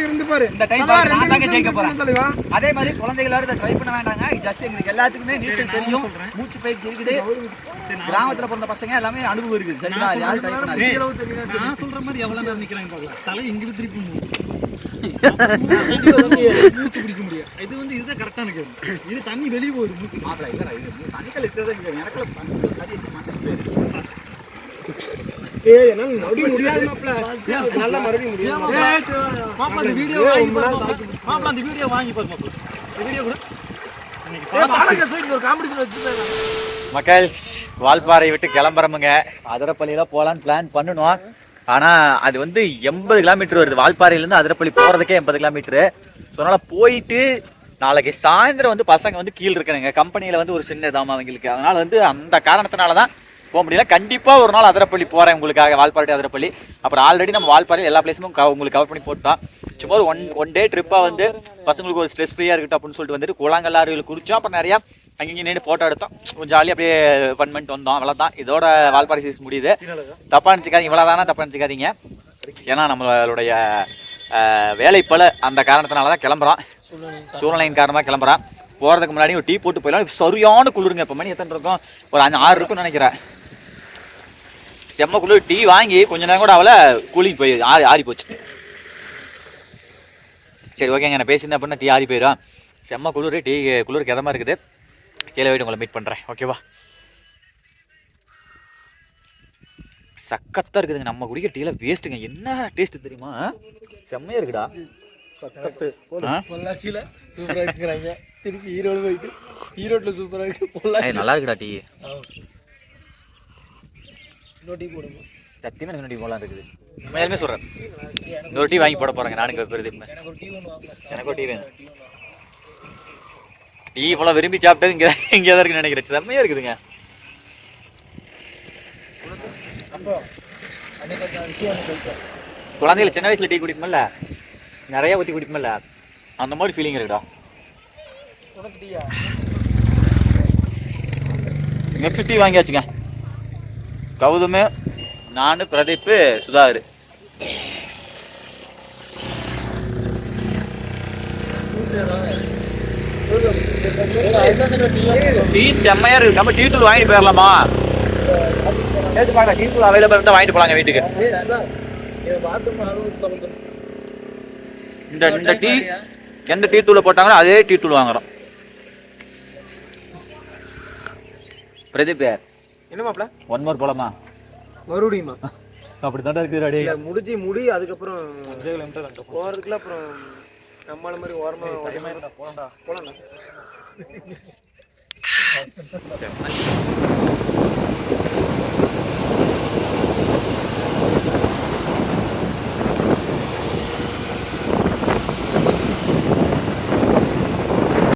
இருந்து பாரு இந்த டைம் நான் தாங்க ஜெயிக்க போறேன். அதே மாதிரி குழந்தைகளோட இதை ட்ரை பண்ண வேண்டாங்க. ஜஸ்ட் எங்களுக்கு எல்லாத்துக்குமே நீச்சல் தெரியும், மூச்சு பயிற்சி இருக்குது. கிராமத்துல பிறந்த பசங்க எல்லாமே அனுபவம் இருக்குது. சரிங்களா? யாரும் ட்ரை பண்ணாதீங்க.
நான் சொல்ற மாதிரி எவ்வளவு நேரம் நிக்கிறாங்க பார்க்கலாம். தலை இங்கிட்டு திருப்பி மூச்சு பிடிக்க முடியாது. இது வந்து இதுதான் கரெக்டான கேள்வி. இது தண்ணி வெளியே போகுது மூச்சு
மாப்பிள்ள இல்ல இது தண்ணிக்கல் இருக்கிறது இங்க எனக்குல
முடியாது நல்லா மறுபடியும் முடியும். அந்த வீடியோ வாங்கி பாரு மாப்பிள்ள. வீடியோ கூட
மக்கள் வால்பாறை விட்டு கிளம்புறமுங்க. அதிரப்பள்ளியில போலான்னு பிளான் பண்ணணும். ஆனா அது வந்து 80 கிலோமீட்டர் வருது. வால்பாறையிலேருந்து அதிரப்பள்ளி போறதுக்கே 80 கிலோமீட்டரு. ஸோ அதனால போயிட்டு நாளைக்கு சாயந்தரம் வந்து பசங்க வந்து கீழே இருக்கணுங்க. கம்பெனியில் வந்து ஒரு சின்ன இதாமா அவங்களுக்கு. அதனால வந்து அந்த காரணத்தினால தான் போக முடியல. கண்டிப்பாக ஒரு நாள் அதிரப்பள்ளி போகிறேன் உங்களுக்காக. வால்பாறை அதிரப்பள்ளி அப்புறம் ஆல்ரெடி நம்ம வால்பாறையில் எல்லா பிளேஸும் உங்களுக்கு கவர் பண்ணி போட்டோம். சும்மா ஒரு ஒன் டே ட்ரிப்பாக வந்து பசங்களுக்கு ஒரு ஸ்ட்ரெஸ் ஃப்ரீயாக இருக்கட்டும் அப்படின்னு சொல்லிட்டு வந்துட்டு கூழாங்கல் அருவியில் குடித்தோம். அப்புறம் நிறையா அங்கேயும் நின்று ஃபோட்டோ எடுத்தோம். கொஞ்சம் ஜாலியாக அப்படியே ஃபன் பண்ணிட்டு வந்தோம். அவ்வளோதான். இதோட வால்பாறை சீஸ் முடியுது. தப்பாக நினச்சிக்காதீங்க. இவ்வளோ தானே தப்பாக நினச்சிக்காதீங்க. ஏன்னா நம்மளுடைய வேலைப்பல அந்த காரணத்தினால தான் கிளம்புறோம். சூழ்நிலையின் காரணமாக கிளம்புறான். போகிறதுக்கு முன்னாடி ஒரு டீ போட்டு போயிடலாம். சரியான குளிருங்க. இப்போ மணி எத்தனை இருக்கும்? ஒரு 6 இருக்குன்னு நினைக்கிறேன். செம்ம குளிர். டீ வாங்கி கொஞ்ச நேரம் கூட அவளை கூலிங் போய் ஆறி போச்சு. சரி ஓகேங்க, நான் பேசியிருந்தேன் அப்படின்னா டீ ஆறி போயிடும். செம்ம குளிர். டீ குளிருக்கு எதமாக இருக்குது. கீழே போய்ட்டு உங்களை மீட் பண்ணுறேன். ஓகேவா? சக்கத்தாக இருக்குதுங்க. நம்ம குடிக்கிற டீல வேஸ்ட்டுங்க. என்ன டேஸ்ட்டு தெரியுமா? செம்மையாக இருக்குடா.
பொள்ளாச்சியில் சூப்பராக இருக்கிறாங்க. திருப்பி ஈரோடு போயிட்டு ஈரோட்டில் சூப்பராக இருக்கு. பொள்ளாச்சி
நல்லா இருக்குடா டீ.
இன்னொரு டீ போடுங்க.
சத்தியமாக எனக்கு டீ போகலாம் இருக்குது. மேலுமே சொல்கிறேன். இன்னொரு டீ வாங்கி போட போகிறேங்க. நானுங்க பெருது
எனக்கு ஒரு டீ ஒன்று வாங்க.
எனக்கு ஒரு டீ வேணும். டீ போல விரும்பி சாப்பிட்டது இங்கே தான் இருக்குன்னு நினைக்கிறேன். செம்மையாக இருக்குதுங்க. குழந்தைகள் சின்ன வயசுல டீ குடிக்குமில்ல, நிறைய ஊற்றி குடிக்குமில்ல, அந்த மாதிரி ஃபீலிங் இருக்குடா. Next tea வாங்கியாச்சுங்க. கௌதமு, நான், பிரதீப், சுதாகர். டீ செம்மையா இருக்கு. நம்ம டீ தூள் வாங்கிட்டு போயிடலாமா? கேட்டு பார்க்கலாம். டீ தூள் அவைலபிள் இருந்தால் வாங்கிட்டு போலாங்க வீட்டுக்கு. இந்த டீ எந்த டீ தூளை போட்டாங்களோ அதே டீ தூள் வாங்குறோம். பிரதீப்
என்ன மாப்ள?
ஒன் மோர் போலாமா?
மறுபடியுமா?
அப்படி தான் இருக்குது ரெடி.
முடி அதுக்கப்புறம் போறதுக்குள்ள அப்புறம் நம்மள மாதிரி ஓரமா போலாம்டா.